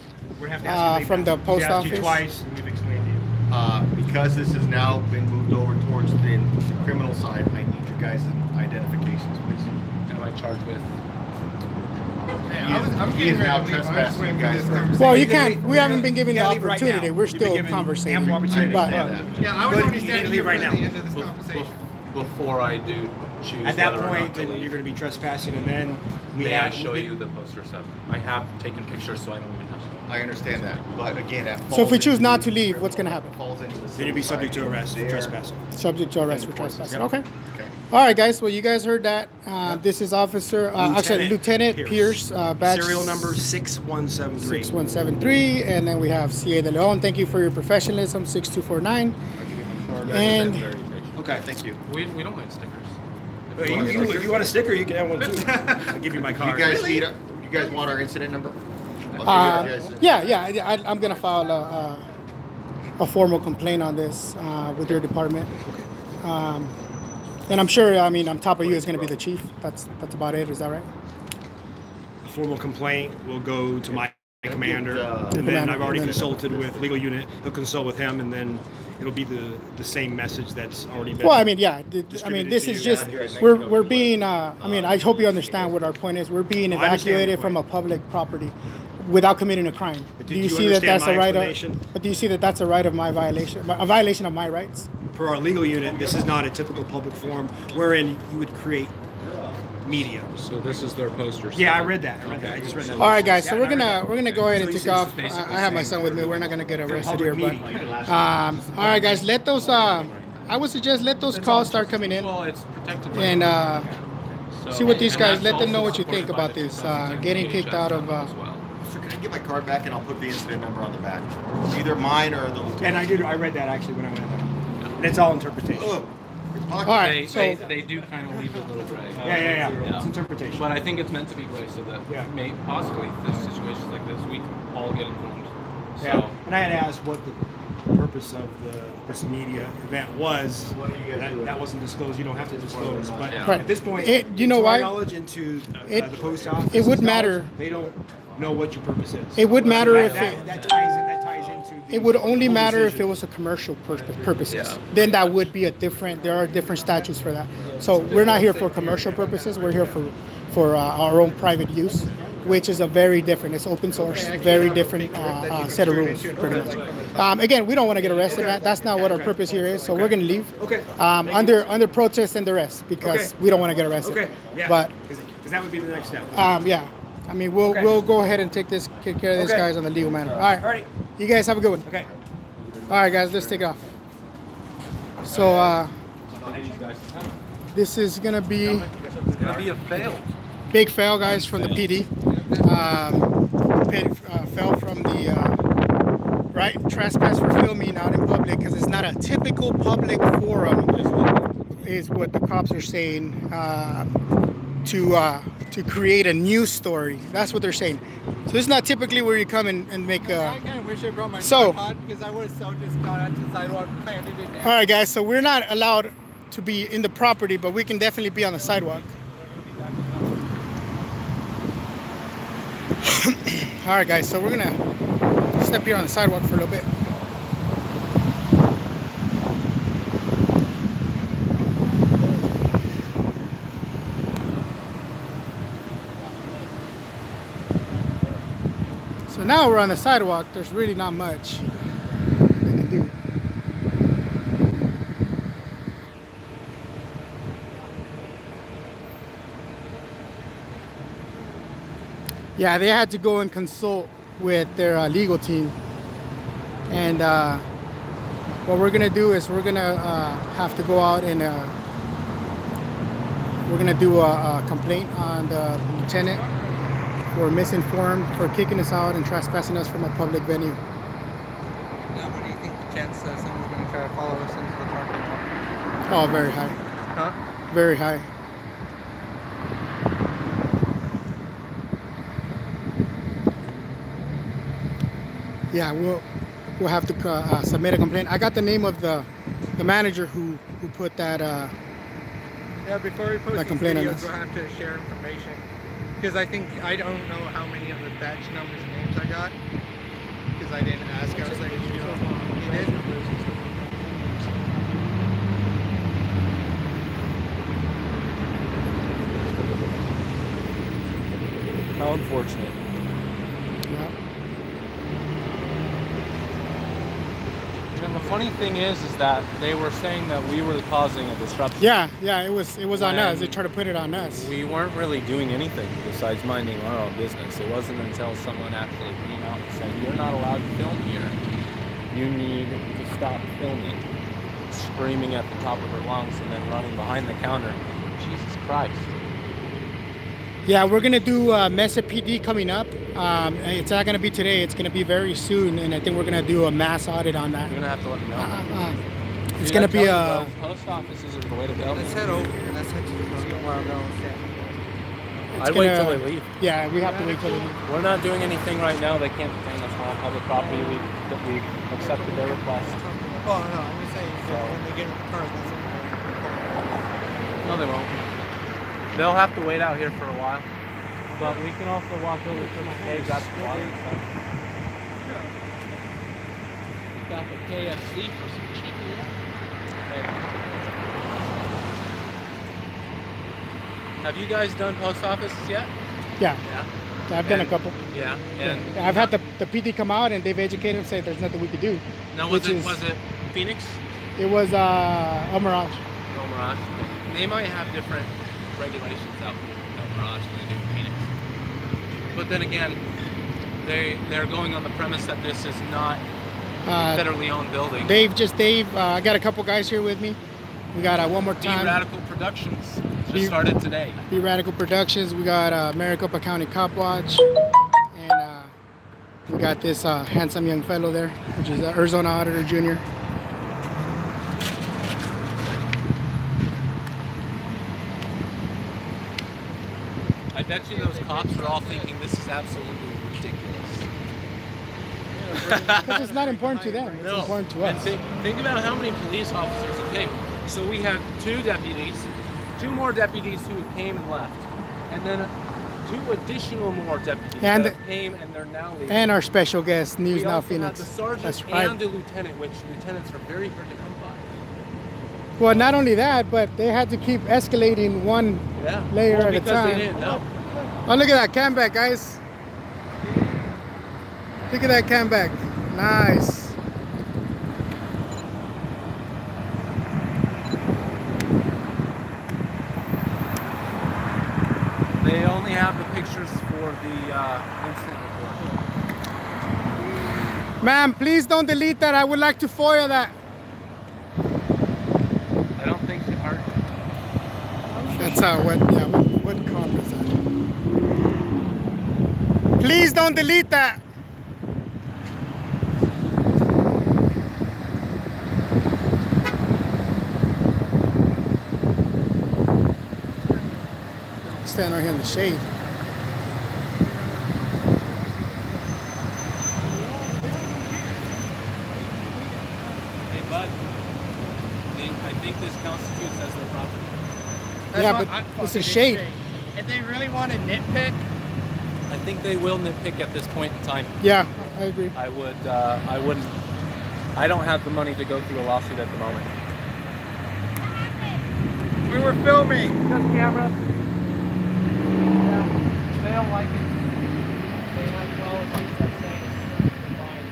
S1: from the post office.
S10: Twice, and we've explained to you.
S7: Because this has now been moved over towards the criminal side, I need you guys' identifications, please.
S5: Am I charged with?
S7: He is now trespassing, guys.
S1: Well, you can't. We haven't been given the opportunity. We're still conversating. But
S2: yeah, I was only standing here right now. At the end of this conversation.
S5: Before I do choose.
S10: At that point, then you're going to be trespassing, and then
S5: may I show you the poster 7? I have taken pictures, so I don't even have to.
S7: I understand that, but again,
S1: so if we choose not to leave, what's going to happen?
S10: Then you'll be subject to arrest for trespassing.
S1: Subject to arrest for trespassing. Okay. All right, guys. Well, you guys heard that. This is Officer, actually Lieutenant Pierce, badge
S10: serial number 6173.
S1: 6173, and then we have CA De Leon. Thank you for your professionalism. 6249. And
S7: okay, thank you.
S5: We don't mind stickers.
S10: If you want a sticker, you can have one too. I'll give you my card.
S7: You guys want our incident number?
S1: Yeah. I'm gonna file a formal complaint on this with your department. And I'm sure, I mean, on top of you is going to be the chief. That's about it. Is that right?
S10: A formal complaint will go to my commander, and then I've already consulted with legal unit. He'll consult with him, and then it'll be the same message that's already been.
S1: Well, I mean, yeah. I mean, this is just we're being. I mean, I hope you understand what our point is. We're being evacuated from a public property without committing a crime.
S10: But
S1: do you see that that's a right of? But do you see that that's a right of my violation? A violation of my rights?
S10: For our legal unit, this is not a typical public forum wherein you would create media.
S5: So this is their poster.
S10: Yeah, I read that. I just read that.
S1: All right, guys. So we're gonna go ahead and take off. I have my son with me. We're not gonna get arrested here, but all right, guys. Let those. I would suggest let those calls start coming in.
S5: Well, it's protected.
S1: And see what these guys. Let them know what you think about this getting kicked out of.
S7: Can I get my card back and I'll put the incident number on the back, either mine or the lieutenant.
S10: And I did. I read that actually when I went there. And it's all interpretation.
S1: All right,
S5: they do kind of leave it a little gray.
S10: Yeah. It's interpretation.
S5: But I think it's meant to be gray so that may possibly this situations like this we all get informed. So.
S10: Yeah. And I had asked what the purpose of this media event was. That wasn't disclosed. You don't have to disclose. But at this point,
S1: you know why?
S10: Knowledge into the post office.
S1: It would matter.
S10: They don't know what your purpose is.
S1: It would matter if
S10: that ties into
S1: It would only matter if it was a commercial purposes.
S2: Yeah.
S1: Then that would be there are different statutes for that. So we're not here for commercial purposes. We're here for our own private use, which is a very different, it's open source, very different set of rules, pretty much. Again, we don't want to get arrested. That's not what our purpose here is, so we're going to leave.
S10: Okay.
S1: Under protest and duress, because we don't want to get arrested.
S10: Okay. Yeah.
S1: But
S10: because that would be the next step.
S1: yeah. I mean, we'll go ahead and take care of this guys on the legal manner. All right.
S10: Alrighty.
S1: You guys have a good one.
S10: Okay.
S1: All right, guys, let's take off. So this is gonna be
S5: a fail.
S1: Big fail, guys, from the PD. Fell from the trespass for filming out in public because it's not a typical public forum, is what the cops are saying, to create a news story. That's what they're saying. So this is not typically where you come and make a...
S2: I kind of wish I brought my tripod because I would have so just got out to the sidewalk and planted it down.
S1: All right, guys, so we're not allowed to be in the property, but we can definitely be on the sidewalk. All right, guys, so we're gonna step here on the sidewalk for a little bit. So now we're on the sidewalk. There's really not much we can do. Yeah, they had to go and consult with their legal team. And what we're gonna do is we're gonna have to go out and we're gonna do a complaint on the lieutenant for misinformed, for kicking us out and trespassing us from a public venue.
S2: Now, what do you think the chance that someone's going to try to follow us into the parking lot?
S1: Oh, very high.
S2: Huh?
S1: Very high. Yeah, we'll have to submit a complaint. I got the name of the manager who put that
S2: Yeah, before we post
S1: that
S2: these
S1: complaint on
S2: videos,
S1: us.
S2: we'll have to share information. Because I don't know how many of the batch numbers and names I got. Because I didn't ask. I was like, you did?
S5: How unfortunate.
S1: Yeah.
S5: And the funny thing is that they were saying that we were causing a disruption.
S1: Yeah, it was on us. They tried to put it on us.
S5: We weren't really doing anything besides minding our own business. It wasn't until someone actually came out and said, "You're not allowed to film here. You need to stop filming," screaming at the top of her lungs and then running behind the counter. Jesus Christ.
S1: Yeah, we're gonna do Mesa PD coming up. It's not gonna be today. It's gonna be very soon, and I think we're gonna do a mass audit on that.
S5: You're gonna have to let me know.
S1: It's gonna be a.
S5: Post offices are the way to go.
S2: Let's head over. Let's head to the well, no,
S5: I'd wait till they leave.
S1: Yeah, we have to wait till they leave.
S5: We're not doing anything right now. They can't detain us on public property. We accepted their request.
S2: Oh, no, I'm just saying, when they get in the car, that's okay.
S5: No, they won't. They'll have to wait out here for a while. But we can also walk over to my cave, grab some water and stuff. Got the KFC for some chicken. Have you guys done post offices yet?
S1: Yeah.
S5: Yeah.
S1: I've done a couple.
S5: Yeah. And
S1: I've had the PD come out and they've educated and said there's nothing we could do.
S5: now was it Phoenix?
S1: It was El Mirage.
S5: El Mirage. They might have different regulations out in El Mirage than they do in Phoenix. But then again, they're going on the premise that this is not a federally owned building.
S1: I got a couple guys here with me. We got one more time.
S5: Be Radical Productions just started today.
S1: Be Radical Productions. We got Maricopa County Cop Watch, and we got this handsome young fellow there, which is Arizona Auditor Jr.
S5: I bet you those cops are all thinking this is absolutely ridiculous.
S1: Because it's not important to them. It's important to us.
S5: And think about how many police officers. Okay, so we have two more deputies who came and left, and then 2 additional more deputies
S1: And
S5: that came, and they're now leaving.
S1: And our special guest, News
S5: we
S1: Now
S5: also
S1: Phoenix.
S5: had the sergeant
S1: That's right.
S5: and the lieutenant, which lieutenants are very hard to come by.
S1: Well, not only that, but they had to keep escalating one layer at a time.
S5: They didn't know.
S1: Oh, look at that comeback, guys. Look at that comeback. Nice.
S5: They only have the pictures for the incident report.
S1: Ma'am, please don't delete that. I would like to FOIA that.
S5: I don't think she hurt.
S1: That's what cop is that? Please don't delete that. Stand right here in the shade.
S5: Hey, bud. I think this constitutes as their property.
S1: But it's a shade.
S2: If they really want to nitpick,
S5: I think they will nitpick at this point in time.
S1: Yeah, I agree.
S5: I wouldn't. I don't have the money to go through a lawsuit at the moment.
S2: we were filming.
S5: Just camera. They don't like it. They like policies that say it's fine.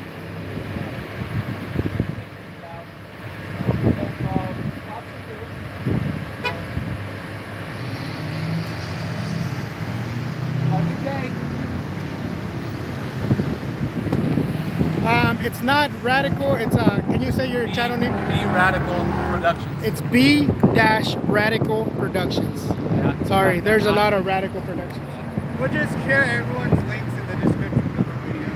S1: It's not Radical. It's can you say your channel name?
S5: B Radical Productions.
S1: It's B-Radical Productions.
S5: Yeah.
S1: Sorry, there's a lot of Radical Productions.
S2: We'll just share everyone's links in the description of the video.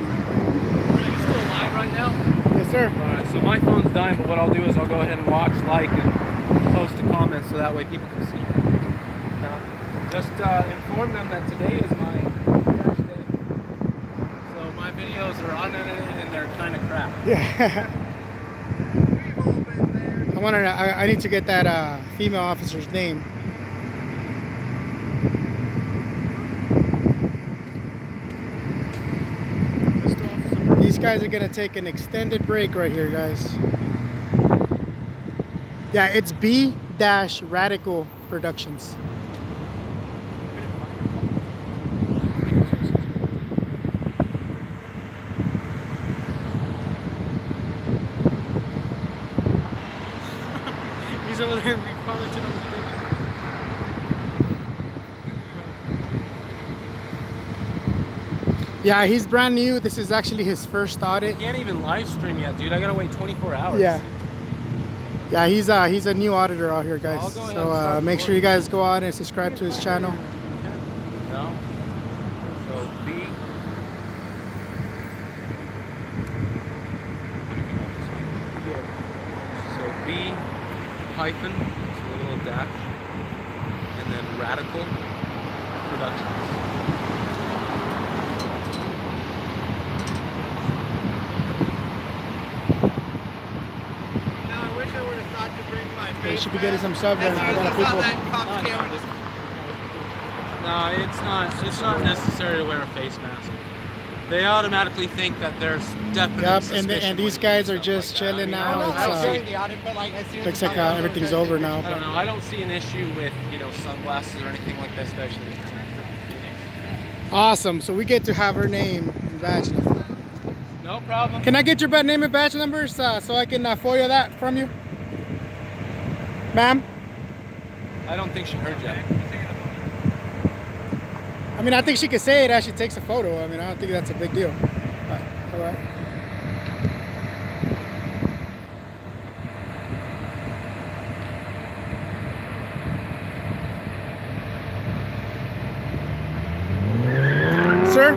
S5: Are you still live right now?
S1: Yes, sir.
S5: Alright, so my phone's dying, but what I'll do is I'll go ahead and watch, like, and post a comment so that way people can see. Just inform them that today is my first day. So my videos are unedited and they're kind of crap.
S1: Yeah. I need to get that female officer's name. These guys are gonna take an extended break right here, guys. Yeah, it's B-Radical Productions.
S3: He's over there commenting on the video.
S1: Yeah, he's brand new. This is actually his first audit.
S5: I can't even live stream yet, dude. I gotta wait 24 hours.
S1: Yeah. Yeah, he's a new auditor out here, guys. So make sure you guys go out and subscribe to his channel.
S5: No. So B hyphen, so a little dash, and then Radical Productions.
S1: They should be getting some sub there.
S5: No, it's not necessary to wear a face mask. They automatically think that there's definite suspicion.
S1: And these guys are just chilling now. Looks like everything's over now.
S5: I don't know. I don't see an issue with, sunglasses or anything like that, especially.
S1: Awesome. So we get to have her name and badge number.
S5: No problem.
S1: Can I get your name and badge numbers so I can FOIA that from you? Ma'am?
S5: I don't think she heard you.
S1: I mean, I think she could say it as she takes a photo. I mean, I don't think that's a big deal. All right. Sir,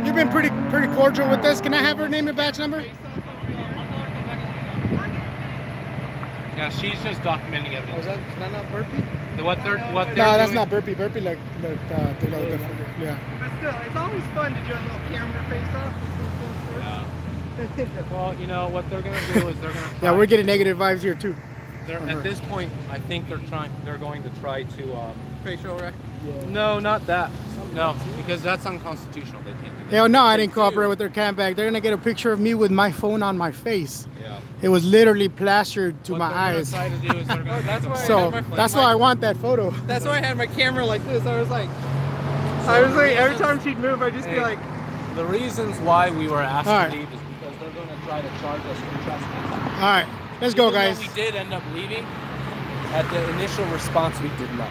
S1: you've been pretty cordial with this. Can I have her name and badge number?
S5: Yeah, she's just documenting everything.
S2: Is that not Burpee?
S5: What they're
S1: No, that's not Burpee. Burpee look different. Yeah.
S2: But still, it's always fun to do a little camera face off.
S5: Well, what they're gonna do is they're gonna.
S1: Yeah, we're getting negative vibes here too.
S5: At this point, I think they're going to try to.
S2: Facial rec?
S5: No, not that.
S2: No, because that's unconstitutional. They can't do that.
S1: Hell no, I didn't cooperate with their campback. They're gonna get a picture of me with my phone on my face.
S2: Yeah.
S1: It was literally plastered to
S2: What
S1: my
S2: they're gonna
S1: eyes.
S2: try to do is they're gonna
S6: That's why
S1: So that's why I want that photo.
S2: That's why I had my camera like this. I was like, every time she'd move, I'd just be like.
S5: The reasons why we were asked
S1: All right.
S5: to leave is because they're going to try to charge us for trespassing.
S1: All right, let's go,
S5: Even though
S1: guys.
S5: we did end up leaving. At the initial response, we did not.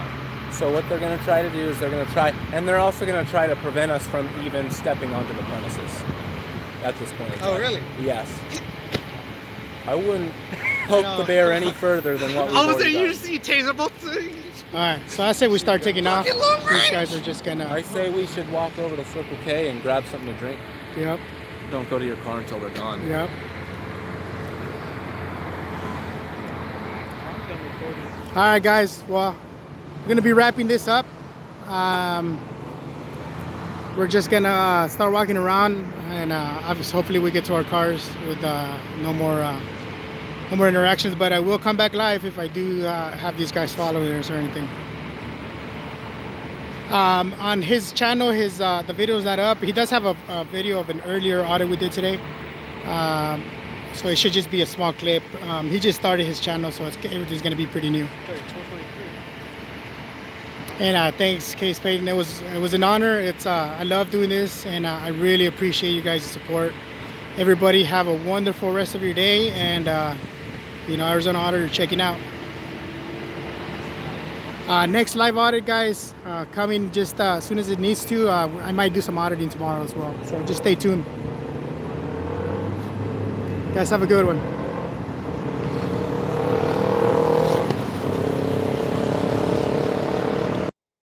S5: So what they're going to try to do is they're going to try, and they're also going to try to prevent us from even stepping onto the premises at this point in time.
S2: Oh, really?
S5: Yes. I wouldn't poke the bear any further than what we've already done.
S2: You see taser bolts.
S1: All right, so I say we start taking off. These guys are just gonna.
S5: I say we should walk over to Circle K and grab something to drink.
S1: Yep.
S5: Don't go to your car until they're gone.
S1: Yep. All right, guys. Well, we're gonna be wrapping this up. We're just gonna start walking around, and obviously, hopefully, we get to our cars with no more interactions. But I will come back live if I do have these guys following us or anything. On his channel, the video is not up. He does have a video of an earlier audit we did today. So it should just be a small clip. He just started his channel, so everything's gonna be pretty new. And thanks, Case Payton. It was an honor. I love doing this, and I really appreciate you guys' support. Everybody have a wonderful rest of your day, and Arizona Auditor checking out. Next live audit, guys, coming just as soon as it needs to. I might do some auditing tomorrow as well, so just stay tuned. Guys, have a good one.